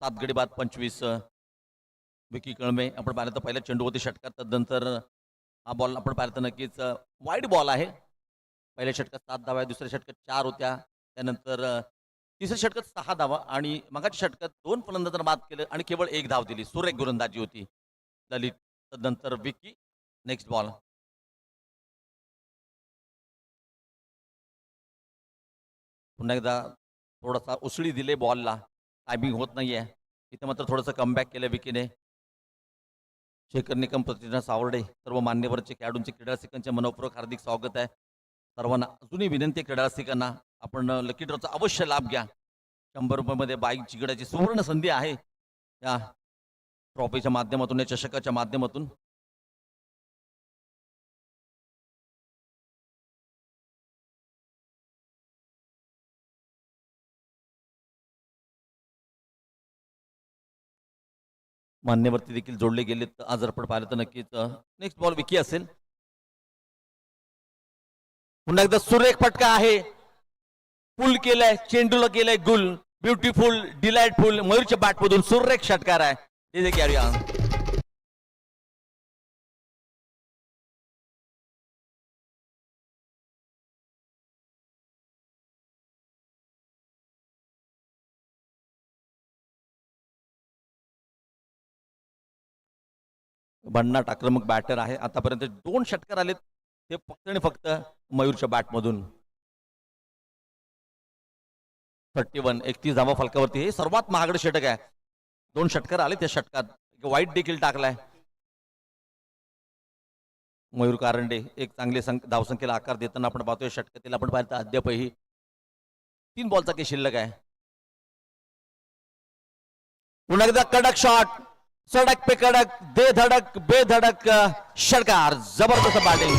B: 7 गडी बाद 25. विकी कळंबे आपण पाहिलं तर पहिला चेंडू होते षटकात. त्यानंतर हा बॉल आपण पाहिलं तर नक्कीच वाईड बॉल आहे. पहिल्या षटकात 7 धावा, दुसऱ्या षटकात 4 होत्या. त्यानंतर तिसऱ्या षटकात 6 धावा आणि मगाच्या षटकात 2 फलंदाजांना बाद केलं आणि केवळ 1 धाव दिली. सुरेख गोलंदाजी होती ललित. त्यानंतर विकी. Next ball. पुन्हा एकदा थोडासा उसळी दिले बॉलला. टायमिंग होत नाहीये. इथे मात्र थोडंसं कमबॅक केलं विकीने. शेखर निकम, प्रतिष्ठा सावर्डे, सर्व मान्यवरचे खेळाडूंचे क्रीडा रसिकांचे मनपूर्वक हार्दिक स्वागत आहे. सर्वांना अजूनही विनंती आहे क्रीडा रसिकांना आपण लकी ड्रॉचा अवश्य लाभ घ्या. 100 रुपयामध्ये बाईक जिंकण्याची सुवर्ण संधी आहे या ट्रॉफीच्या माध्यमातून, या चषकाच्या माध्यमातून. मान्यवरती देखील जोडले गेले. आज जर आपण पाहिलं तर नक्कीच नेक्स्ट बॉल विकी असेल. पुन्हा एकदा सुरेख फटका आहे. पुल केलाय, चेंडूला केलाय गुल. Beautiful, delightful. मयूरच्या बॅटमधून सुरेख षटकार आहे. DJ carry on. भन्नाट आक्रमक बॅटर आहे. आतापर्यंत 2 षटकार आलेत ते फक्त आणि फक्त मयूरच्या बॅटमधून. 31 धावा फलकावरती. हे सर्वात महागडे षटक आहे. 2 षटकार आले त्या षटकात. वाईट देखील टाकलाय. मयूर कारंडे एक चांगले धावसंख्येला आकार देताना आपण पाहतोय. षटकातील आपण पाहिलं अद्यापही 3 बॉलचा काही शिल्लक आहे. पुन्हा एकदा कडक शॉट. सडक पे कडक, दे धडक बेधडक षटकार. जबरदस्त बॅटिंग.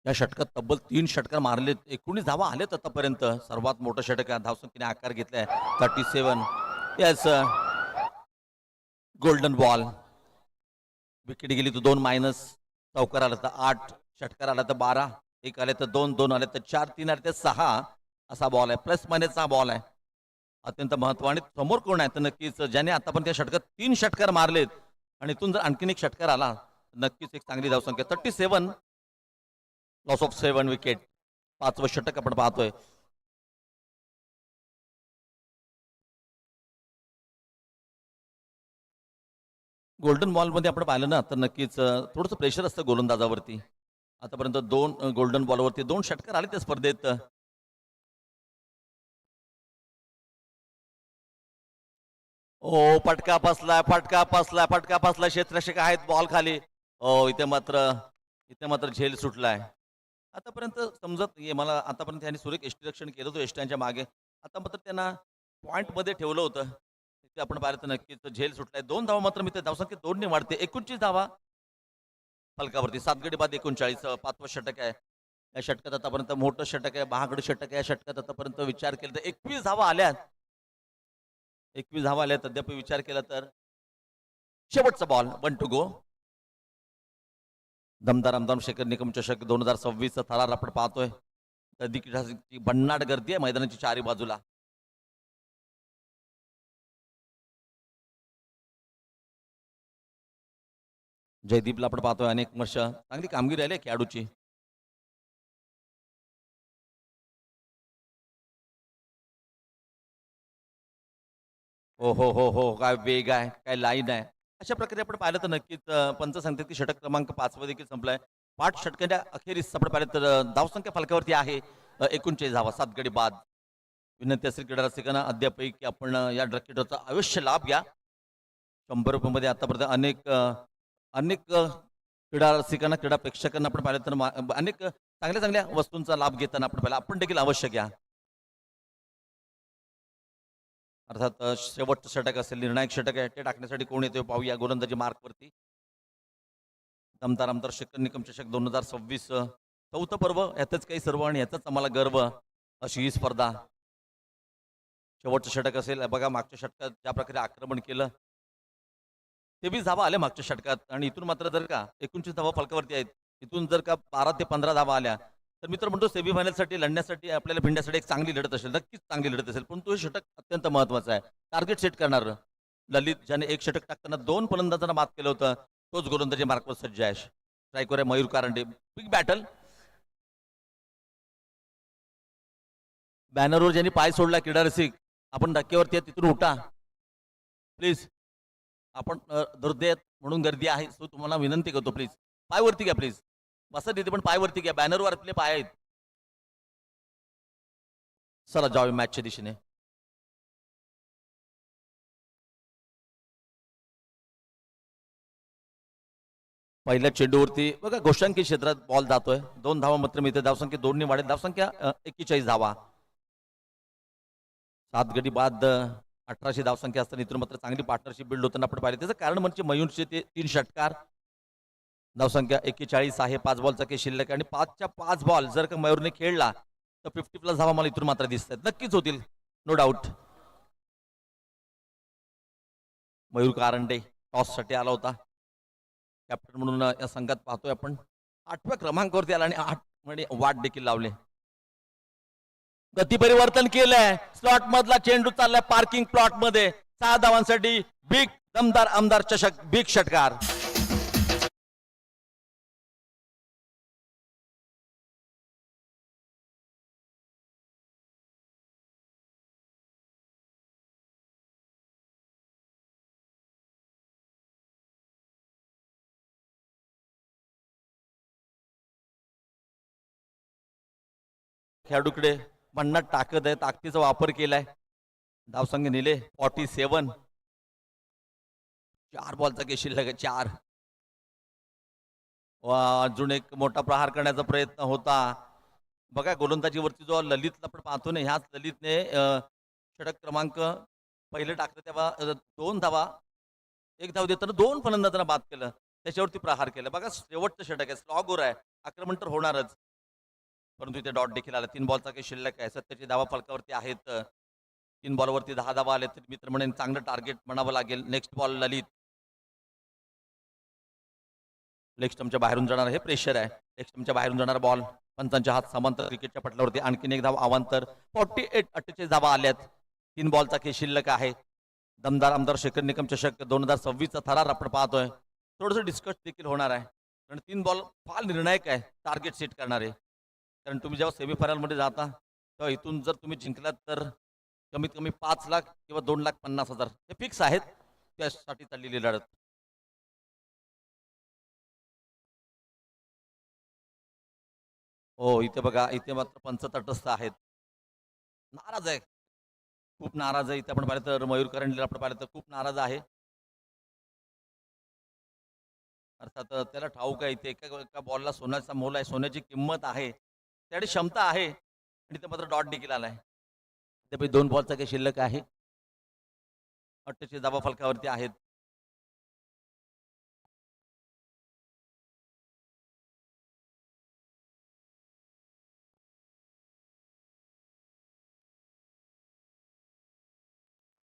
B: या षटकात तब्बल 3 षटकार मारले. 19 धावा आलेत आतापर्यंत. सर्वात मोठं षटक धावसंख्येने आकार घेतलाय. 37. Yes, golden ball. विकेट गेली तर 2 मायनस, चौकार आला तर 8, षटकार आला तर 12, एक आले तर 2, 2 आले तर 4, 3 आले तर 6 असा बॉल आहे. प्लस मायनसचा बॉल आहे. अत्यंत महत्व. आणि समोर कोण आहे तर नक्कीच ज्याने आतापर्यंत त्या षटकात 3 षटकार मारलेत आणि इथून जर आणखीन एक षटकार आला तर नक्कीच एक चांगली धावसंख्या. 37, लॉस ऑफ 7 विकेट. 5वं षटक आपण पाहतोय. गोल्डन बॉल मध्ये आपण पाहिलं ना तर नक्कीच थोडंसं प्रेशर असतं गोलंदाजावरती. आतापर्यंत 2 गोल्डन बॉलवरती 2 षटकार आले त्या स्पर्धेत. ओ फटका बसलाय क्षेत्ररक्षक आहेत बॉल खाली. हो इथे मात्र झेल सुटलाय. आतापर्यंत समजत नाहीये मला. आतापर्यंत त्यांनी सुरेख यष्टीरक्षण केलं होतं यष्ट्यांच्या मागे. आता मात्र त्यांना पॉइंट मध्ये ठेवलं होतं. तिथे आपण पाहिलं तर नक्कीच झेल सुटलाय. 2 धावा मात्र मी धावसंख्या 2 ने वाढते. 29 धावा फलकावरती. 7 गडी बाद 39. 5वं षटक आहे. या षटकात आतापर्यंत मोठं षटक आहे, महागडं षटक आहे. या षटकात आतापर्यंत विचार केला तर 21 धावा आल्यात. 21 धावा आल्यात. अद्याप विचार केला तर शेवटचा बॉल 1 टू गो. दमदार आमदार शेखर निकम चषक 2026 चा थरार आपण पाहतोय. गर्दीची भन्नाट गर्दी आहे मैदानाची चारी बाजूला. जयदीपला आपण पाहतोय अनेक वर्ष चांगली कामगिरी आली आहे खेळाडूची. हो काय वेग आहे, काय लाईन आहे. अशा प्रकारे आपण पाहिलं तर नक्कीच पंच सांगतात की षटक क्रमांक 5 वर देखील संपलाय. 5 षटकांच्या अखेरीस आपण पाहिलं तर धावसंख्या फलकावरती आहे 39 धावा. 7 गडी बाद. विनंती असेल क्रीडा रसिकांना अद्यापही की आपण या ड्रॅकेटचा अवश्य लाभ घ्या. 100 रुपयामध्ये आतापर्यंत अनेक क्रीडा रसिकांना क्रीडा प्रेक्षकांना आपण पाहिलं तर अनेक चांगल्या चांगल्या वस्तूंचा लाभ घेताना आपण पाहिलं. आपण देखील अवश्य घ्या. अर्थात शेवटचं षटक असेल, निर्णायक षटक आहे, ते टाकण्यासाठी कोण येतोय पाहूया गोलंदाजी मार्कवरती. दमदार आमदार शेखर निकम चषक 2026 चौथं पर्व. यातच काही सर्व आणि याचाच आम्हाला गर्व अशी ही स्पर्धा. शेवटचं षटक असेल. बघा मागच्या षटकात ज्या प्रकारे आक्रमण केलं. 23 धावा आल्या मागच्या षटकात आणि इथून मात्र जर का 29 धावा फलकावरती आहेत. इथून जर का 12 ते 15 धावा आल्या तर मित्र म्हणतो सेमीफायनलसाठी लढण्यासाठी आपल्याला भिडण्यासाठी एक चांगली लढत असेल, नक्कीच चांगली लढत असेल. परंतु हे षटक अत्यंत महत्वाचं आहे. टार्गेट सेट करणार ललित, ज्याने एक षटक टाकताना 2 फलंदाजांना मात केलं होतं, तोच गोलंदाजी मार्कवर सज्ज आहे. स्ट्राईकवर आहे मयूर कारंडे. Big battle. बॅनरवर ज्यांनी पाय सोडला क्रीडा रसिक, आपण धक्क्यावरती आहे तिथून उठा प्लीज. आपण दुर्दैव आहेत म्हणून गर्दी आहे, सो तुम्हाला विनंती करतो प्लीज पायवरती घ्या प्लीज. बसा तिथे पण पायवरती घ्या. बॅनरवर आपले पाय आहेत. चला जावे मॅचच्या दिशेने. पहिल्या चेंडूवरती बघा गोष्टांकी क्षेत्रात बॉल जातोय. 2 धावा मात्र मिळते. धावसंख्या 2 ने वाढेल. धावसंख्या 41 धावा. 7 गडी बाद 1800 धावसंख्या असताना इथून मात्र चांगली पार्टनरशिप बिल्ड होताना आपण पाहिले. त्याचं कारण म्हणजे मयूरचे ते 3 षटकार. धावसंख्या 41 आहे. 5 बॉलचा काही शिल्लक आणि 5च्या 5 बॉल जर का मयूरने खेळला तर 50+ धावा मला इथून मात्र दिसत आहेत. नक्कीच होतील, no doubt. Mayur Karande toss साठी आला होता. कॅप्टन म्हणून या संघात पाहतोय आपण. 8व्या क्रमांकावरती आला आणि 8 म्हणजे वाट देखील लावले. गती परिवर्तन केलंय. स्लॉट मधला चेंडू चाललाय पार्किंग प्लॉट मध्ये. 6 धावांसाठी बिग दमदार आमदार चषक बिग षटकार. खेळाडूकडे भन्नाट ताकद आहे. ताकदीचा वापर केलाय. धावसंख्या नेले 47. 4 बॉलचा काही शिल्लक आहे. 4. अजून एक मोठा प्रहार करण्याचा प्रयत्न होता. बघा गोलंदाजीवरती जो ललितला आपण पाहतो ना, ह्याच ललितने षटक क्रमांक पहिले टाकलं तेव्हा 2 धावा, 1 धाव देताना 2 फलंदाजांना बाद केलं. त्याच्यावरती प्रहार केला. बघा शेवटचं षटक आहे. स्लॉगवर आहे. आक्रमण तर होणारच, परंतु इथे डॉट देखील आला. 3 बॉलचा काही शिल्लक आहे. 70 धावा फलकावरती आहेत. 3 बॉलवरती 10 धावा आले तर मित्र म्हणेन चांगलं टार्गेट म्हणावं लागेल. नेक्स्ट बॉल ललित. लेग स्टंपच्या बाहेरून जाणार हे प्रेशर आहे. लेग स्टंपच्या बाहेरून जाणारा बॉल, पंचांच्या हात समांतर क्रिकेटच्या पटलावरती आणखीन एक धाव अवांतर. 48 धावा आल्यात. 3 बॉलचा खेळ शिल्लक आहे. दमदार आमदार शेखर निकम चषक 2026चा थरार आपण पाहतोय. थोडंसं डिस्कस देखील होणार आहे, कारण 3 बॉल फार निर्णायक आहे टार्गेट सेट करणारे. कारण तुम्ही जेव्हा सेमीफायनलमध्ये जाता तेव्हा इथून जर तुम्ही जिंकलात तर कमीत कमी 5 लाख किंवा 2,50,000 हे फिक्स आहेत. त्यासाठी चाललेली लढत. हो, इथे बघा, इथे मात्र पंच तटस्थ आहेत. नाराज आहे, खूप नाराज आहे. इथे आपण पाहिलं तर मयूर करंडले आपण पाहिलं तर खूप नाराज आहे. अर्थात त्याला ठाऊक आहे इथे एका एका बॉलला सोन्याचा मोल आहे, सोन्याची किंमत आहे, त्याची क्षमता आहे. आणि ते मात्र डॉट देखील आलाय. त्यापैकी 2 बॉलचा काही शिल्लक आहे. 48 धावा फलकावरती आहेत.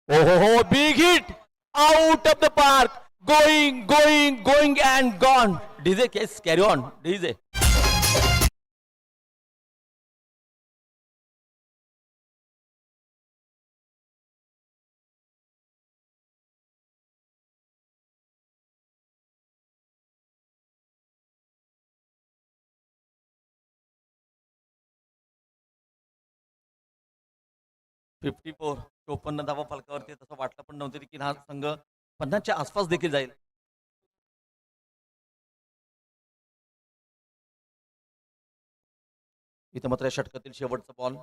B: Oh, ho, ho, big hit out of the park. Going and gone. DJ, case carry on. DJ. Fifty 54 धावा फलकावरती. तसं वाटलं पण नव्हतं की हा संघ 50च्या आसपास देखील जाईल. इथं मात्र या षटकातील शेवटचा बॉल.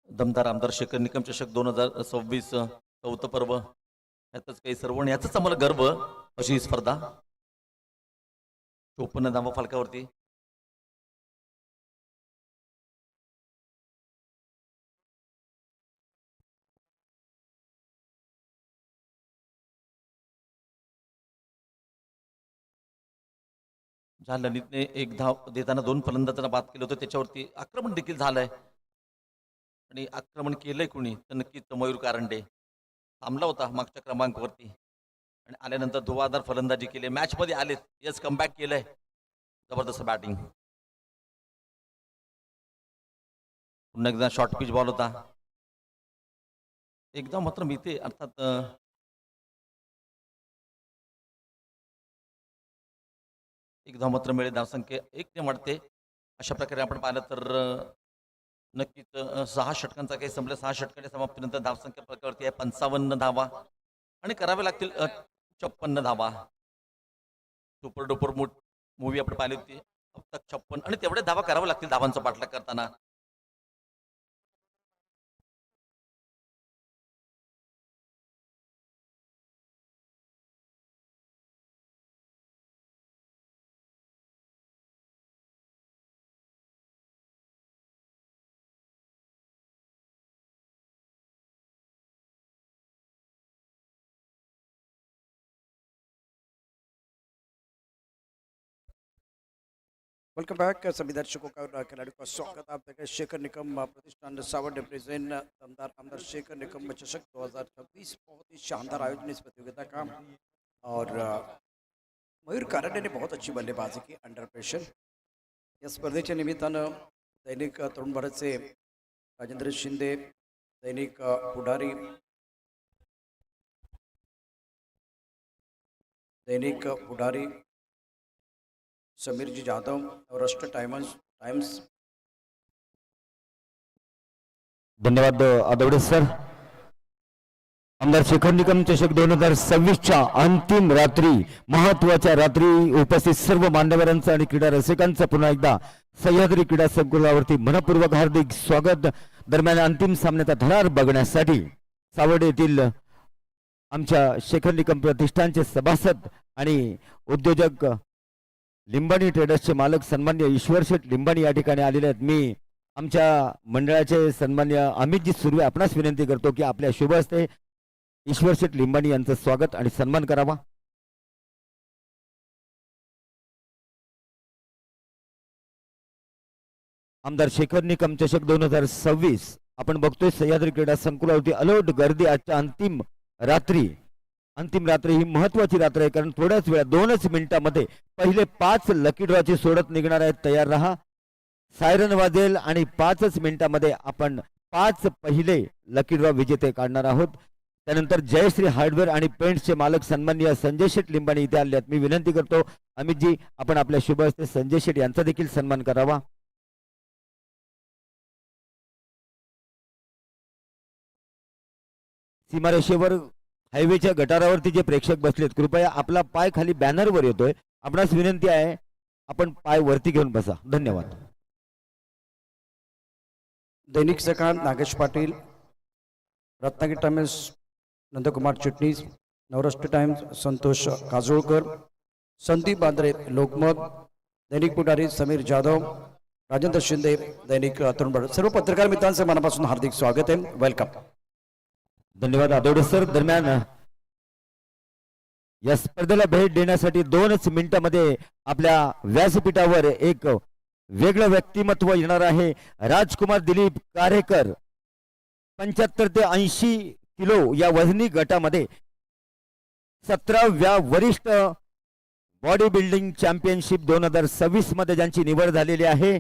B: दमदार आमदार शेखर निकम चषक 2026 चौथं पर्व. यातच काही सर्व आणि याच आम्हाला गर्व अशी ही स्पर्धा. 54 धावा फलकावरती. ज्या ललितने एक धाव देताना 2 फलंदाजांना बाद केलं होतं त्याच्यावरती आक्रमण देखील झालंय. आणि आक्रमण केलंय कुणी तर नक्कीच मयूर कारंडे. थांबला होता मागच्या क्रमांकावरती आणि आल्यानंतर धुवाधार फलंदाजी केली. मॅच मध्ये आलेत. यस, कमबॅक केलंय. जबरदस्त बॅटिंग. पुन्हा एकदा शॉर्ट पिच बॉल होता. एकदा मात्र मिळते, अर्थात एकदा मात्र मिळेल. धावसंख्या 1 ने वाढते. अशा प्रकारे आपण पाहिलं तर नक्कीच 6 षटकांचा काही संपला. 6 षटकांच्या समाप्तीनंतर धावसंख्या फलकावरती आहे 55 धावा आणि करावे लागतील 56 धावा. सुपर डुपर मूवी आपण पाहिली होती. अब तक 56 आणि तेवढे धावा करावे लागतील धावांचा पाठलाग करताना.
C: वेलकम बैक सभी दर्शकों का खिलाड़ी का स्वागत. आप देखें शेखर निकम प्रतिष्ठान सावर प्रेजेंट दमदार आमदार शेखर निकम चषक 2026. बहुत ही शानदार आयोजन इस प्रतियोगिता का. और मयूर कारंडे ने बहुत अच्छी बल्लेबाजी की अंडर प्रेशर. या स्पर्धेच्या निमित्तानं दैनिक तरुण भारतचे राजेंद्र शिंदे, दैनिक पुढारी, समीरजी जाधव और राष्ट्र टाइम्स.
D: धन्यवाद आदवडे सर. आमदार शेखर निकम चषक 2026च्या अंतिम रात्री, महत्वाच्या रात्री उपस्थित सर्व मान्यवरांचं आणि क्रीडा रसिकांचं पुन्हा एकदा सह्याद्री क्रीडा संकुलावरती मनपूर्वक हार्दिक स्वागत. दरम्यान अंतिम सामन्याचा थरार बघण्यासाठी सावर्डे येथील आमच्या शेखर निकम प्रतिष्ठानचे सभासद आणि उद्योजक लिंबाणी ट्रेडर्सचे मालक सन्मान्य ईश्वर शेठ लिंबाणी या ठिकाणी आलेले आहेत. मी आमच्या मंडळाचे सन्मान्य अमितजी सुर्वे आपणास विनंती करतो की आपल्या शुभ हस्ते ईश्वर शेठ लिंबाणी यांचं स्वागत आणि सन्मान करावा. आमदार शेखर निकम चषक 2026 आपण बघतोय सह्याद्री क्रीडा संकुलावरती अलोट गर्दी आजच्या अंतिम रात्र ही महत्वाची रात्र आहे, कारण थोड्याच वेळा 2च मिनिटांमध्ये पहिले 5 लकी ड्रॉची सोडत निघणार आहेत. तयार रहा, सायरन वाजेल आणि 5च मिनिटांमध्ये आपण 5 पहिले लकी ड्रॉ विजेते काढणार आहोत. त्यानंतर जयश्री हार्डवेअर आणि पेंट्सचे मालक सन्माननीय संजय शेठ लिंबाणी इथे आले आहेत. मी विनंती करतो अमितजी, आपण आपल्या शुभ हस्ते संजय शेठ यांचा देखील सन्मान करावा. सीमारेषेवर हायवेच्या गटारावरती जे प्रेक्षक बसलेत, कृपया आपला पाय खाली बॅनरवर येतोय, आपणास विनंती आहे आपण पाय वरती घेऊन बसा. धन्यवाद.
C: दैनिक सकाळ नागेश पाटील, रत्नागिरी टाइम्स नंदकुमार चिटणीस, नवराष्ट्र टाइम्स संतोष काजोळकर, संदीप बांद्रे लोकमत, दैनिक पुढारी समीर जाधव, राजेंद्र शिंदे दैनिक तरुण भारत. सर्व पत्रकार मित्रांचे मनापासून हार्दिक स्वागत आहे. वेलकम.
D: धन्यवाद आदोडे सर. दरम्यान या स्पर्धेला भेट देण्यासाठी 2च मिनिटांमध्ये आपल्या व्यासपीठावर एक वेगळं व्यक्तिमत्व येणार आहे. राजकुमार दिलीप कारेकर 75 ते 80 किलो या वजनी गटामध्ये 17व्या वरिष्ठ बॉडी बिल्डिंग चॅम्पियनशिप 2026 मध्ये ज्यांची निवड झालेली आहे,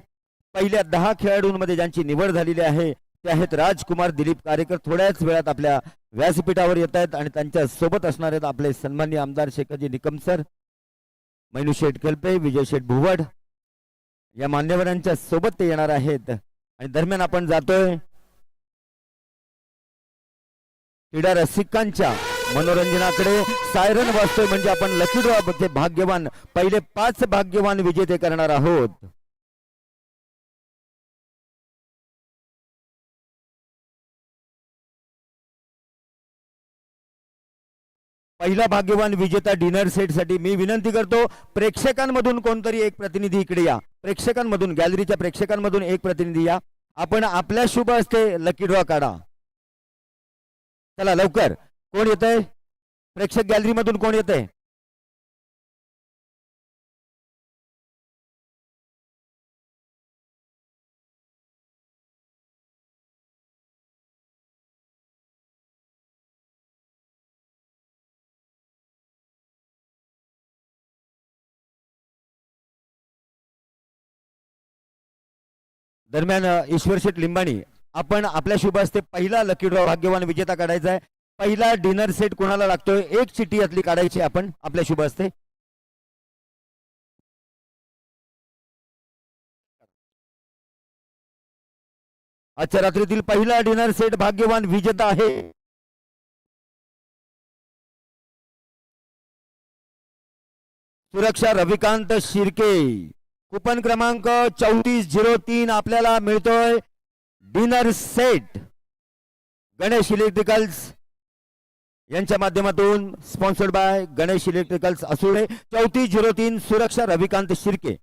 D: पहिल्या 10 खेळाडूंमध्ये ज्यांची निवड झालेली आहे ते आहेत राजकुमार दिलीप कारेकर. थोड्याच वेळात आपल्या व्यासपीठावर येत आहेत आणि त्यांच्या सोबत असणार आहेत आपले सन्माननीय आमदार शेखरजी निकम सर, मैनू शेठ कल्पे, विजय शेठ भुवड या मान्यवरांच्या सोबत ते येणार आहेत. आणि दरम्यान आपण जातोय क्रीडा रसिकांच्या मनोरंजनाकडे. सायरन वाजतोय म्हणजे आपण लकी ड्रॉ भाग्यवान पहिले 5 भाग्यवान विजेते करणार आहोत. पहिला भाग्यवान विजेता डिनर सेट साठी मी विनंती करतो, प्रेक्षकांमधून कोणतरी एक प्रतिनिधी इकडे या. प्रेक्षकांमधून, गॅलरीच्या प्रेक्षकांमधून एक प्रतिनिधी या. आपण आपल्या शुभ हस्ते लकी ड्रॉ काढा. चला लवकर. कोण येतंय प्रेक्षक गॅलरीमधून? कोण येतंय? दरम्यान ईश्वर शेठ लिंबाणी, आपण आपल्या शुभ हस्ते पहिला लकी ड्रॉ भाग्यवान विजेता काढायचा आहे. पहिला डिनर सेट कोणाला लागतोय? एक चिठ्ठी यातली काढायची आपण आपल्या शुभ हस्ते. आजच्या रात्रीतील पहिला डिनर सेट भाग्यवान विजेता आहे सुरक्षा रविकांत शिर्के. कुपन क्रमांक 3403 आपल्याला मिळतोय डिनर सेट. गणेश इलेक्ट्रिकल्स यांच्या माध्यमातून स्पॉन्सर्ड बाय गणेश इलेक्ट्रिकल्स असुळे. 3403 सुरक्षा रविकांत शिर्के.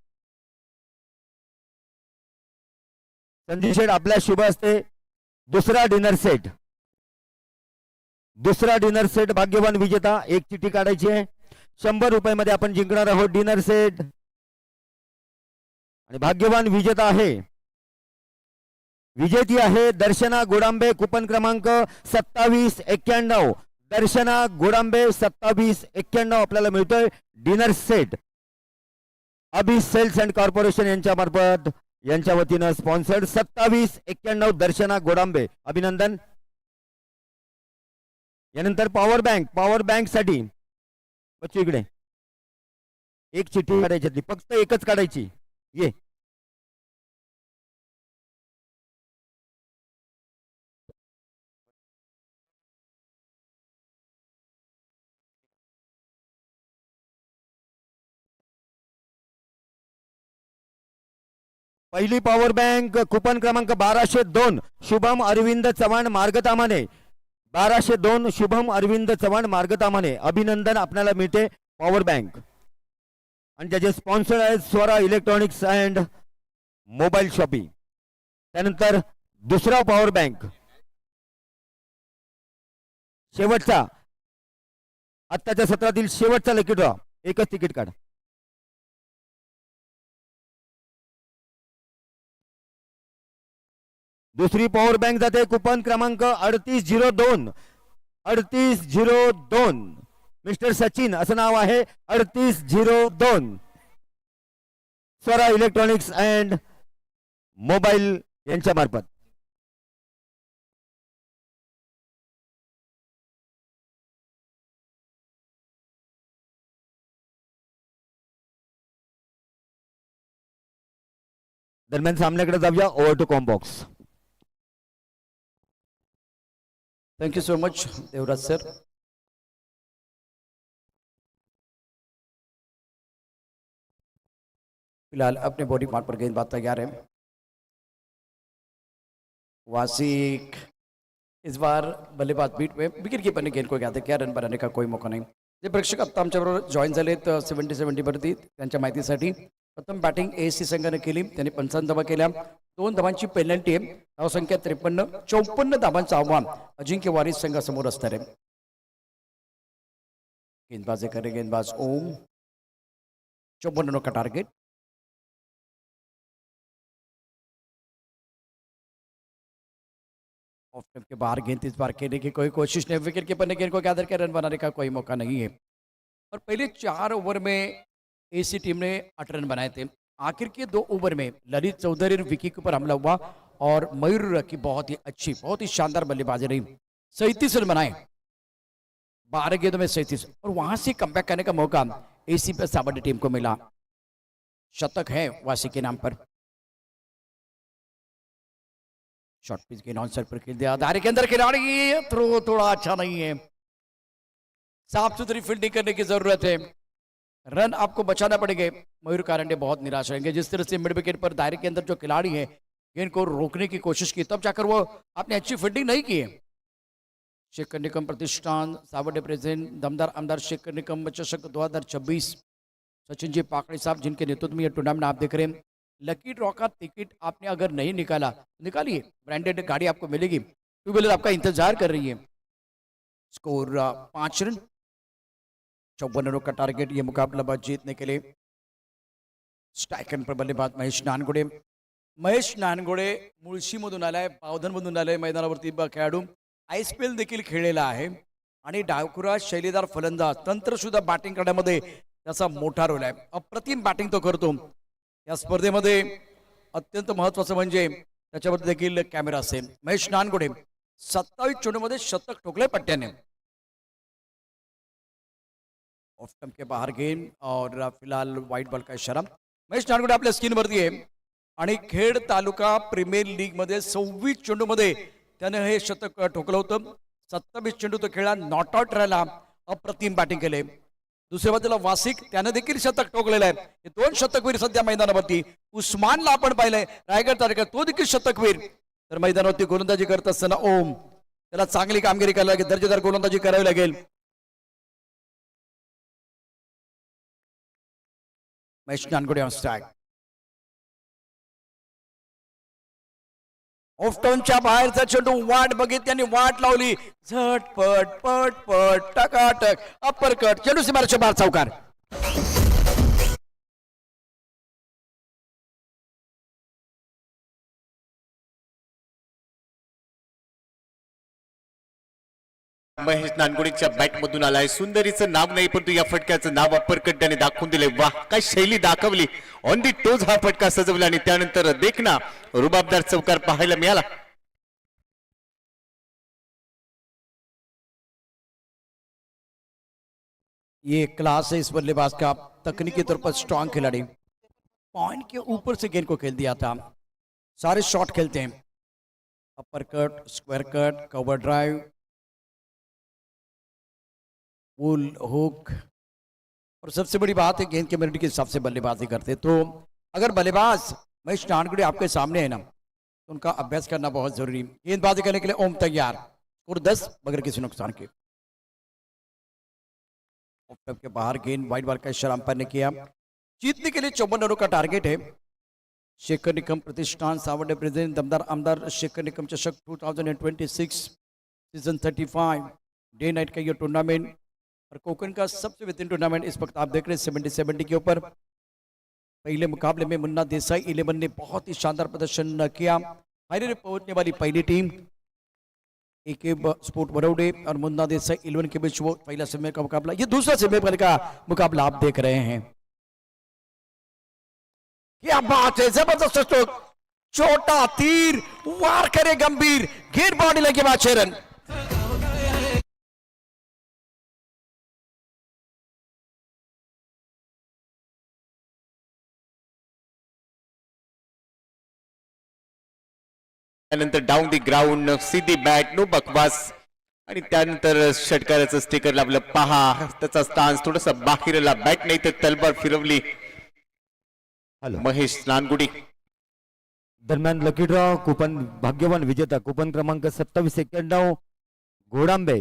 D: संजय शेठ, आपल्या शुभ हस्ते दुसरा डिनर सेट भाग्यवान विजेता. एक चिठ्ठी काढायची आहे. 100 रुपयामध्ये आपण जिंकणार आहोत डिनर सेट. आणि भाग्यवान विजेता आहे, विजेती आहे दर्शना गोडांबे. कुपन क्रमांक 2791. दर्शना गोडांबे 2791 आपल्याला मिळतोय dinner set. Abhi sales and corporation यांच्या मार्फत यांच्या वतीनं स्पॉन्सर्ड 2791 दर्शना गोडांबे. अभिनंदन. यानंतर पॉवर बँक साठी बच्चू इकडे एक चिठ्ठी काढायची, फक्त एकच काढायची. ये पहिली पॉवर बँक कुपन क्रमांक 1202 शुभम अरविंद चव्हाण मार्गतामाने. 1202 शुभम अरविंद चव्हाण मार्गतामाने. अभिनंदन, आपल्याला मिळते पॉवर बँक. आणि ज्याचे स्पॉन्सर आहेत Swara electronics and mobile shopping. त्यानंतर दुसरा पॉवर बँक शेवटचा, आत्ताच्या सत्रातील शेवटचा लकी ड्रॉ. एकच तिकीट काढा. दुसरी पॉवर बँक जाते कुपन क्रमांक 3802 3802 मिस्टर सचिन असं नाव आहे 3802 स्वरा इलेक्ट्रॉनिक्स अँड मोबाईल यांच्या मार्फत. दरम्यान सामन्याकडे जाऊया. Over to combox.
C: Thank you so much Devraj sir. फिलहाल अपने बॉडी पार्ट पर गेंदबाज तैयार है. वासिक इस बार बल्लेबाज बीट में विकेट कीपर ने गेंद को घ्या क्या रन बनाने का कोई मौका नाही. जे प्रेक्षक आत्ता आमच्याबरोबर जॉईन झालेत 70 वरती त्यांच्या माहितीसाठी प्रथम बॅटिंग एएससी संघाने केली. त्यांनी 55 धावा केल्या. 2 धावांची पेनल्टी आहे. धावसंख्या 53. 54 धावांचं आव्हान अजिंक्य वारिस संघासमोर असणार आहे. गेंदबाजी करे गेंदबाज ओम. 54 रनों का टारगेट. ऑफ स्टंप के बाहर गेंद इस बार खेलने की कोई कोशिश नहीं. विकेट कीपर ने गेंद को गैदर के रन बनाने का कोई मौका नहीं है. और पहले 4 ओवर में एसी टीम ने 8 रन बनाए थे. आखिर के 2 ओवर में ललित चौधरी विकेट पर हमला हुआ और मयूर की बहुत ही अच्छी बहुत ही शानदार बल्लेबाजी रही. 37 रन बनाए 12 गेंदों में 37. और वहां से कमबैक करने का मौका एसी पे साबरडी टीम को मिला. शतक है वासी के नाम पर. शॉर्ट पिच के नॉन पर खेल दिया. दायरे के अंदर खिलाड़ी थ्रो थोड़ा अच्छा नहीं है. साफ सुथरी फील्डिंग करने की जरूरत है. रन आपको बचाना पड़ेंगे. मयूर कारंडे बहुत निराश रहेंगे. जिस तरह से मिड विकेट पर दायरे के अंदर जो खिलाड़ी है गेंद को रोकने की कोशिश की तब जाकर वो आपने अच्छी फील्डिंग नहीं की है. शेखर निकम प्रतिष्ठान सावडे प्रेजेंट दमदार आमदार शेखर निकम चषक 2026 सचिन जी पाकड़े साहब जिनके नेतृत्व में यह टूर्नामेंट आप देख रहे हैं. लकी ड्रॉ का टिकट आपने अगर नहीं निकाला निकालिए. ब्रांडेड गाड़ी आपको मिलेगी. 2 व्हीलर आपका इंतजार कर रही है. Score 5 run. 54 रनों का टारगेट. ये मुकाबला जीतने के लिए स्ट्राइकर पर बल्लेबाज महेश नानगोडे. महेश नानगोडे मुळशीमधून आलाय. पावधनमधून आलाय. मैदानावरती खेळाडू ISPL देखील खेळलेला आहे आणि डावखुरा शैलीदार फलंदाज. तंत्रशुद्ध बॅटिंग करण्यामध्ये त्याचा मोठा रोल आहे. अप्रतिम बॅटिंग तो करतो. या स्पर्धेमध्ये अत्यंत महत्वाचं म्हणजे त्याच्यावर देखील कॅमेरा असेल. महेश नानगोडे 27 चेंडूमध्ये शतक ठोकले पट्ट्याने. ऑफ स्टंप के बाहर गेंद और फिलहाल व्हाइट बॉल का इशारा. महेश नानगोडे आपल्या स्क्रीनवरती आहे आणि खेड तालुका प्रीमियर लीग मध्ये 26 चेंडूमध्ये त्याने हे शतक ठोकलं होतं. 27 चेंडू तो खेळला. नॉट आउट राहिला. अप्रतिम बॅटिंग केले. दुसऱ्या बाजूला वासिक त्याने देखील शतक ठोकलेलं आहे. हे 2 शतकवीर सध्या मैदानावरती. उस्मानला आपण पाहिलंय रायगड तालुक्यात तो देखील शतकवीर. तर मैदानावरती गोलंदाजी करत असताना ओम त्याला चांगली कामगिरी करायला लागेल. दर्जेदार गोलंदाजी करावी लागेल. Mahesh Nangode on strike. Off टर्नच्या बाहेरचा चेंडू वाट बघितली आणि वाट लावली. झटपट पट पट टकाटक अप्परकट. चेंडू सीमारेषेच्या बाहेर चौकार.
E: महेश नानगोडीच्या बॅट मधून आलाय. सुंदरीचं नाव नाही पण तू या फटक्याचं नाव अप्परकट त्याने दाखवून दिले. वाह काय शैली दाखवली. ऑन दी टोज हा फटका सजवला आणि त्यानंतर देखना रुबाबदार चौकार पाहायला मिळाला.
C: ये क्लास है इस बल्लेबाज का. तकनीकी तौर पर स्ट्रांग खिलाड़ी. पॉइंट के ऊपर से गेंद को खेल दिया था. सारे शॉट खेलते हैं. Upper cut square cut cover drive pull hook. और सबसे बड़ी बात है गेंद के मेरिट के हिसाब से बल्लेबाजी करते. तो अगर बल्लेबाज महेश नानगोडे आपके सामने है ना तो उनका अभ्यास करना बहुत जरूरी. गेंदबाजी करने के लिए ओम तैयार. स्कोर 10 बगैर किसी नुकसान के. के बाहर गेंद वाइड बॉल का इशारा अंपायर ने किया. जीतने के लिए 54 रनों का टारगेट है. शेखर निकम प्रतिष्ठान सावडे प्रेजेंट दमदार आमदार शेखर निकम चषक 2026 सीजन 35 डे नाइट का ये टूर्नामेंट और कोकन का सबसे बेहतरीन टूर्नामेंट इस वक्त आप देख रहे हैं 70 के ऊपर. पहले मुकाबले में मुन्ना देसाई 11 ने बहुत ही शानदार प्रदर्शन किया. फाइनल में पहुंचने वाली पहली टीम एकेब स्पोर्ट बरौडे और मुन्ना देसाई 11 के बीच वो पहला सेमीफाइनल का मुकाबला, ये दूसरा सेमीफाइनल का मुकाबला आप देख रहे हैं। क्या बात है, जबरदस्त स्ट्रोक, छोटा तीर वार करे गंभीर, गेंद बॉडी लगे बाद 6 रन।
E: त्यानंतर डाऊन दी ग्राउंड, सीधी बॅट, नो बकवास, आणि त्यानंतर षटकाराचं स्टिकर लावलं पहा, त्याचा स्टान्स थोडासा बाहेरला, बॅट नाही तर तलवार फिरवली
D: हॅलो
E: महेश नानगुडी।
D: दरम्यान लकी ड्रॉ कुपन भाग्यवान विजेता कुपन क्रमांक 2791 घोडांबे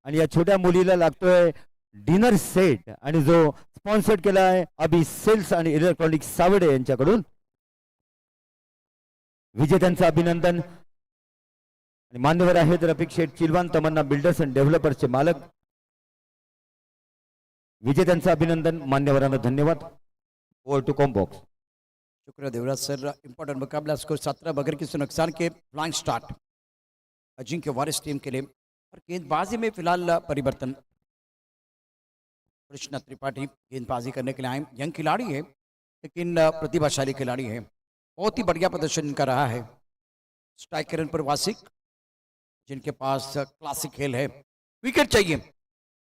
D: आणि या छोट्या मुलीला लागतोय डिनर सेट आणि जो स्पॉन्सर केलाय अभि सेल्स आणि इलेक्ट्रॉनिक्स सावडे यांच्याकडून। विजेत्यांचं अभिनंदन आणि मान्यवर आहेत रफिक शेठ चिलवान तमन्ना बिल्डर्स अँड डेव्हलपर्सचे मालक। विजेत्यांचं अभिनंदन, मान्यवरांना धन्यवाद। Over to combox.
C: शुक्रिया देवराज सर, इंपॉर्टेंट मुकाबला, स्कोर 17 बगैर किसी नुकसान के flying start Ajinkya Waris team के लिए। और गेंदबाजी में फिलहाल परिवर्तन, कृष्णा त्रिपाठी गेंदबाजी करने के लिए आए, यंग खिलाड़ी है लेकिन प्रतिभाशाली खिलाड़ी है, बहुत ही बढ़िया प्रदर्शन इनका रहा है। स्ट्राइकर पर वासिक जिनके पास क्लासिक खेल है, विकेट चाहिए।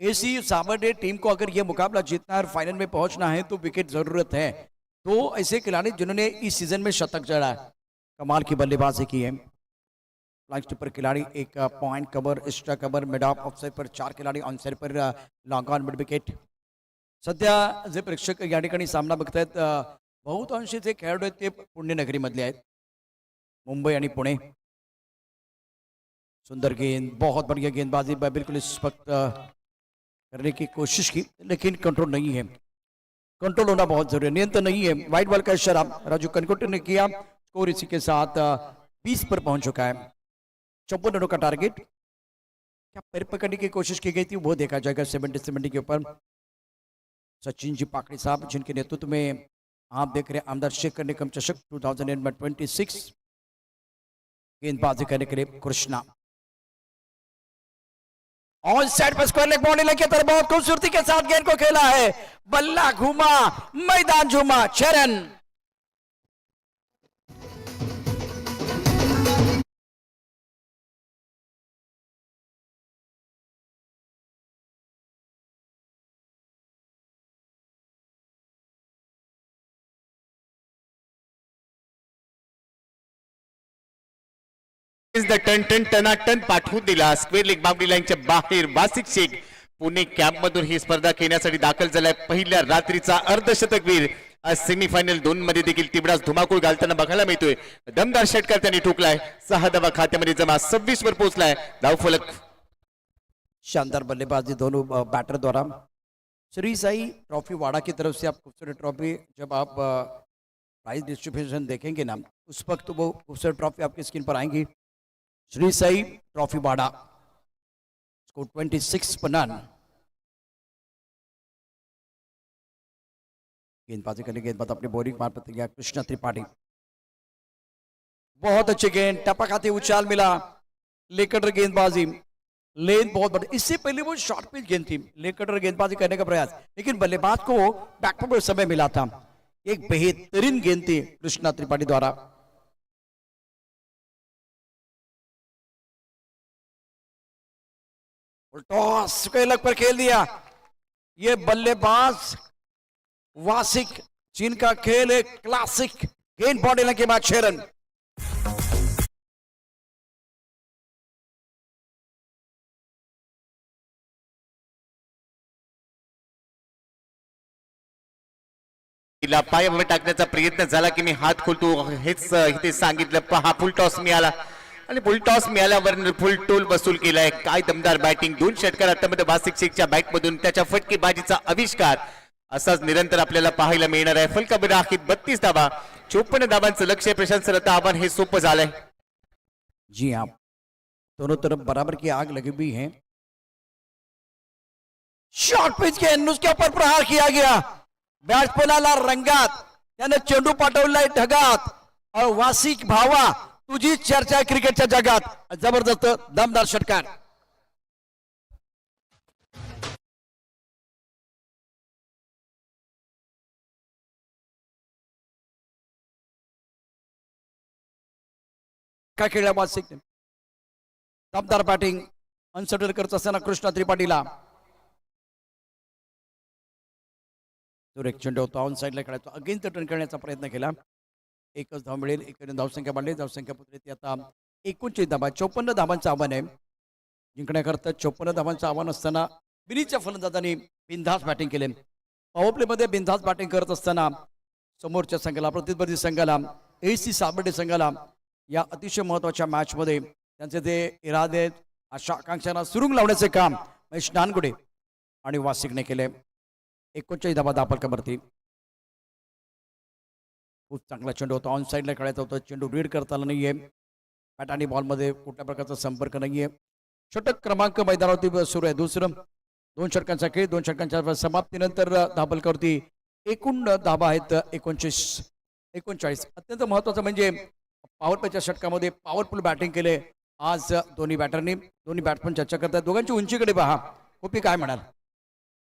C: एसी सावडे टीम को अगर यह मुकाबला जीतना है और फाइनल में पहुंचना है तो विकेट जरूरत है। तो ऐसे खिलाड़ी जिन्होंने इस सीजन में शतक जड़ा, कमाल की बल्लेबाजी की है। फ्लाइंग स्टॉपर खिलाड़ी, एक point cover, extra cover, mid off offside पर 4 खिलाड़ी, ऑन साइड पर लॉन्ग ऑन मिड विकेट। सध्या जे प्रेक्षक या ठिकाणी सामना बघतायत, बहुतांशी जे खेळाडू आहेत ते पुण्यनगरीमधले आहेत, मुंबई आणि पुणे। सुंदर गेंद, बहुत बढ़िया गेंदबाजी, बिल्कुल इस वक्त करने की कोशिश की लेकिन कंट्रोल नहीं है, कंट्रोल होना बहुत जरूरी है, नियंत्रण नहीं है। वाइट बॉल का इशारा राजू कनकोटे ने किया, स्कोर इसी के साथ 20 पर पहुंच चुका है। 54 रनों का टारगेट, क्या पैर पकड़ने की कोशिश की गई थी वो देखा जाएगा 70 के ऊपर। सचिन जी पाकड़ी साहब जिनके नेतृत्व में आप देख रहे हैं आमदार शेखर निकम चषक 2026 गेंदबाजी करने के लिए Krishna. On side per square leg body लगी, तर बहुत खूबसूरती के साथ गेंद को खेला है, बल्ला घूमा, मैदान झूमा, 6 रन।
E: द टन टन टनाटन पाठवून दिला, स्क्वेअर लेग बाउंड्री लाईनच्या बाहेर। वासिक शेख पुणे कॅम्प मधून ही स्पर्धा खेळण्यासाठी दाखल झालाय। पहिल्या रात्रीचा अर्धशतकवीर आज सेमीफायनल 2 मध्ये देखील तिबडाच धुमाकूळ घालताना बघायला मिळतोय। दमदार षटकार त्यांनी ठोकलाय, 6 धावा खात्यामध्ये जमा, 26 वर पोहोचलाय धावफलक।
C: शानदार बल्लेबाजी दोनों बैटर द्वारा। श्री साई ट्रॉफी वाड़ा की तरफ से आप खूबसूरत ट्रॉफी, जब आप प्राइज डिस्ट्रीब्यूशन देखेंगे ना उस वक्त वो खूबसूरत ट्रॉफी आपकी स्क्रीन पर आएंगी। श्री साई ट्रॉफी वाड़ा, स्कोर 26 पर नन। गेंदबाजी करने के बाद अपनी बॉलिंग मार्फत गया कृष्णा त्रिपाठी, बहुत अच्छी गेंद, टपा खाते उछाल मिला, लेकर गेंदबाजी, लेन बहुत बड़ी। इससे पहले वो शॉर्ट पिच गेंद थी, लेकर गेंदबाजी करने का प्रयास, लेकिन बल्लेबाज को बैकअप में समय मिला था। एक बेहतरीन गेंद थी कृष्णा त्रिपाठी द्वारा। टॉस के लग पर खेल दिया, ये बल्लेबाज वासिक जिनका खेल है क्लासिक, गेंद बॉडी लगने के बाद 6 रन।
E: तिला पायावर टाकण्याचा प्रयत्न झाला की मी हात खोलतो, हेच इथे सांगितलं। पहा फुल टॉस मिळाला आणि फुल टॉस मिळाल्यावर फुल टोल वसूल केलाय। काय दमदार बॅटिंग, 2 षटकार आतामध्ये वासिक शेखच्या बॅट मधून, त्याच्या फटकेबाजीचा आविष्कार असाच निरंतर आपल्याला पाहायला मिळणार आहे। फलकाबी राखीत 32 धावा, 54 धावांचं लक्ष्य। प्रशांत सर आता आव्हान हे सोपं झालंय।
C: जी हाँ, दोनों तरफ बराबर की आग लगी हुई है। शॉर्ट पिच गेंद, उसके ऊपर प्रहार किया गया, बॅट्समॅनाला रंगात, त्याने चेंडू पाठवलाय ढगात और वासिक भावा तुझी चर्चा आहे क्रिकेटच्या जगात. जबरदस्त दमदार षटकार. काय खेळला वासिक. दमदार बॅटिंग अनसटल करत असताना कृष्णा त्रिपाठीला एक चेंडू होता ऑन साईडला खेळायचा. अगेन टर्न करण्याचा प्रयत्न केला. एकच धाव मिळेल. एकडे धावसंख्या वाढली. धावसंख्या पुढे ती आता 39 धावा. 54 धावांचं आव्हान आहे जिंकण्याकरता. 54 धावांचं आव्हान असताना बिनीच्या फलंदाजांनी बिनधास्त बॅटिंग केले. पॉवर प्लेमध्ये बिनधास्त बॅटिंग करत असताना समोरच्या संघाला प्रतिस्पर्धी संघाला AC साबर्डे संघाला या अतिशय महत्वाच्या मॅचमध्ये त्यांचे ते इरादे आहेत आशा आकांक्षांना सुरुंग लावण्याचे काम महेश नानगुडे आणि वासिकने केले. 39 धावा दापलकावरती. खूप चांगला चेंडू होता. ऑन साईडला खेळायचा होता. चेंडू रीड करता आला नाहीये. बॅट आणि बॉलमध्ये कुठल्या प्रकारचा संपर्क नाहीये. षटक क्रमांक मैदानावरती सुरू आहे. दुसरं 2 षटकांचा खेळ. 2 षटकांच्या समाप्तीनंतर धाबलकावरती एकूण धाबा आहेत 39. अत्यंत महत्वाचं म्हणजे पॉवर प्लेच्या षटकामध्ये पॉवरफुल बॅटिंग केले आज दोन्ही बॅटरनी. दोन्ही बॅट्समन चर्चा करतात. दोघांची उंचीकडे पहा. कोपी काय म्हणाल.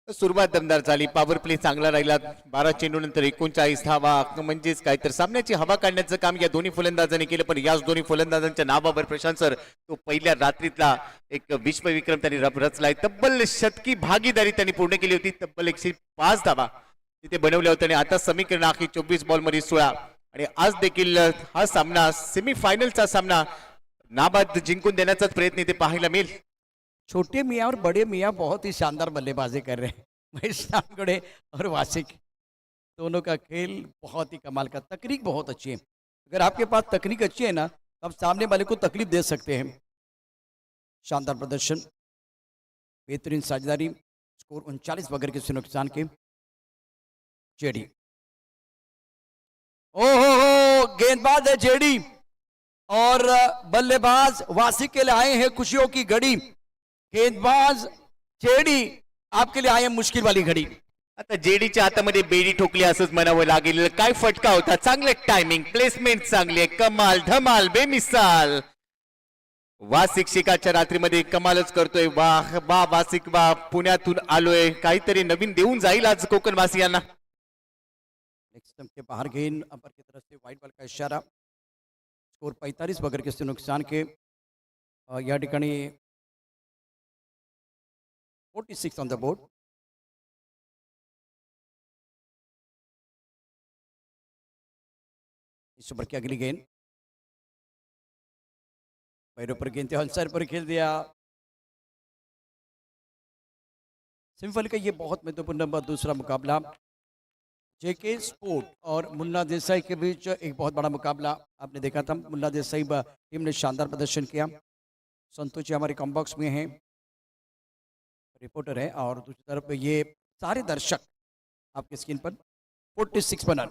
E: सुरुवात दमदार झाली. पॉवर प्ले चांगला राहिला. 12 चेंडू नंतर 39 धावा म्हणजेच काय तर सामन्याची हवा काढण्याचं काम या दोन्ही फलंदाजांनी केलं. पण याच दोन्ही फलंदाजांच्या नावावर प्रशांत सर तो पहिल्या रात्रीतला एक विश्वविक्रम त्यांनी रचलाय. तब्बल शतकी भागीदारी त्यांनी पूर्ण केली होती. तब्बल 105 धावा तिथे बनवल्या होत्या. आणि आता समीकरण आखी 24 बॉलमध्ये 16. आणि आज देखील हा सामना सेमीफायनलचा सामना नाबाद जिंकून देण्याचाच प्रयत्न इथे पाहायला मिळेल.
C: छोटे मियाँ और बड़े मियाँ बहुत ही शानदार बल्लेबाजी कर रहे हैं. महेश नानगुडे और वासिक दोनों का खेल बहुत ही कमाल का. तकनीक बहुत अच्छी है. अगर आपके पास तकनीक अच्छी है ना तो आप सामने वाले को तकलीफ दे सकते हैं. शानदार प्रदर्शन. बेहतरीन साझेदारी. स्कोर 39 बगैर किसी नुकसान के. जेडी. ओ हो गेंदबाज है जेडी और बल्लेबाज वासिक के लिए आए हैं खुशियों की घड़ी. गेंदबाज जेडी आपके लिए आए हैं मुश्किल वाली घड़ी.
E: आता जेडीच्या हातामध्ये बेडी ठोकली असंच म्हणावं लागेल. काय फटका होता. चांगले टायमिंग प्लेसमेंट चांगले. कमाल धमाल बेमिसाल. वासिक शिकाच्या रात्रीमध्ये कमालच करतोय. वाह वा वासिक वा. पुण्यातून आलोय काहीतरी नवीन देऊन जाईल आज कोकणवासियांना.
C: नेक्स्ट के बाहर गेंद अपर की तरफ से वाइट बॉल का इशारा. स्कोर 45 बगैर किसी नुकसान के. या ठिकाणी 46 on the board. Is over की अगली गेंद पैरों पर गेंद आंसर पर खेल दिया. सिंपल का ये बहुत महत्वपूर्ण दूसरा मुकाबला जेके स्पोर्ट और मुन्ना देसाई के बीच एक बहुत बड़ा मुकाबला आपने देखा था. मुन्ना देसाई टीम ने शानदार प्रदर्शन किया. संतोष जी हमारे कॉम्बॉक्स में हैं, रिपोर्टर है. और दूसरी तरफ ये सारे दर्शक आपके स्क्रीन पर 46 पर.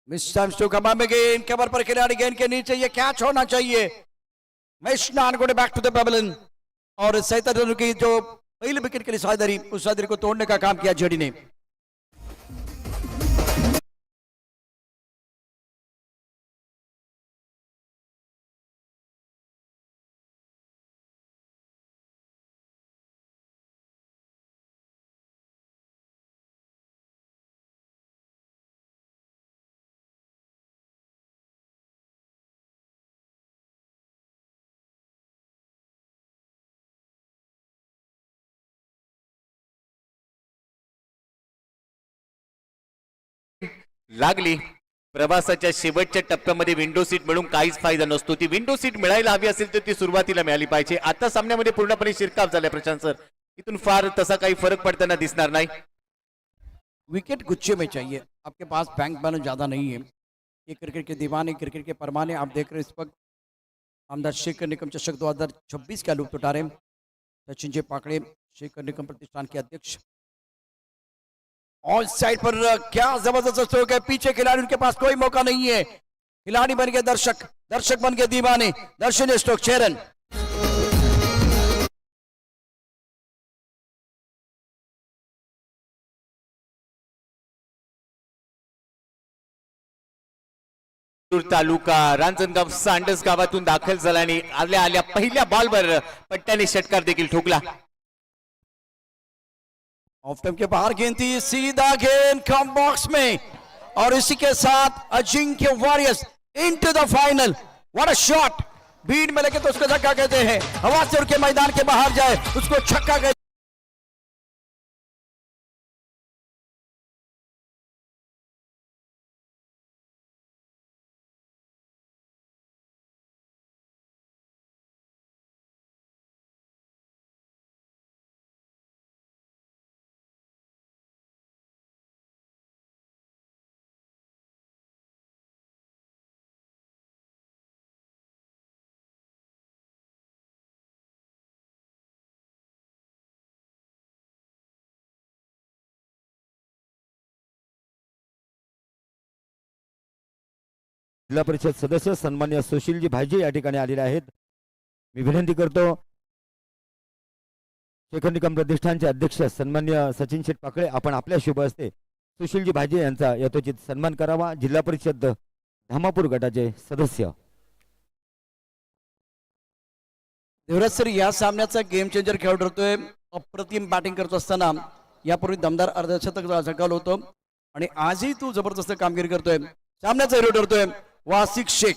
C: मिस में गेंद कवर पर खिलाड़ी गेंद के नीचे. ये कैच होना चाहिए. Mahesh Nangude back to the pavilion. और सही की जो पहले विकेट के लिए साझेदारी उस साझेदारी को तोड़ने का काम किया जेडी ने.
E: लागली. प्रवासाच्या शेवटच्या टप्प्यामध्ये विंडो सीट मिळून काहीच फायदा नसतो. ती विंडो सीट मिळायला हवी असेल तर ती सुरुवातीला मिळाली पाहिजे. आता सामन्यामध्ये पूर्णपणे शिरकाव झालाय प्रशांत सर. इथून फार तसा काही फरक पडताना दिसणार नाही.
C: विकेट गुच्छे में चाहिए. आपके पास बैंक बैलेंस ज़्यादा नहीं है. ये क्रिकेट के दीवाने क्रिकेट के परमाने आप देख रहे हैं. इस वक्त आमदार शेखर निकम चषक 2026 का लुत्फ उठा रहे हैं. सचिन जी पाकड़े शेखर निकम प्रतिष्ठान के अध्यक्ष. ऑन साइड पर क्या जबरदस्त स्ट्रोक है. पीछे खिलाड़ी उनके पास कोई मौका नहीं है. खिलाड़ी बन गए दर्शक. दर्शक बन गए दीवाने. दर्शनीय स्ट्रोक 6 रन.
E: तालुका रांजणगाव सांडस गावातून दाखल झाला आणि आल्या आल्या पहिल्या बॉलवर पट्ट्याने षटकार देखील ठोकला.
C: ऑफ टाइम के बाहर गेंद थी, सीधा गेंद कम बॉक्स में, और इसी के साथ Ajinkya warriors into the final. What a shot, भीड़ में लगे तो उसको धक्का कहते हैं, हवा से उड़ के मैदान के बाहर जाए उसको छक्का कहते हैं.
D: जिल्हा परिषद सदस्य सन्मान्य सुशीलजी भाईजी या ठिकाणी आलेले आहेत. मी विनंती करतो शेखर निकम प्रतिष्ठानचे अध्यक्ष सन्मान्य सचिन शेठ पाकळे आपण आपल्या शुभ हस्ते सुशीलजी भाईजी यांचा यथोचित सन्मान करावा. जिल्हा परिषद धामापूर गटाचे सदस्य.
C: देवराज सर, या सामन्याचा गेम चेंजर खेळाडू ठरतोय. अप्रतिम बॅटिंग करत असताना यापूर्वी दमदार अर्धशतक झळकावलं होतं आणि आजही तू जबरदस्त कामगिरी करतोय. सामन्याचा हिरो ठरतोय वासिक शेख.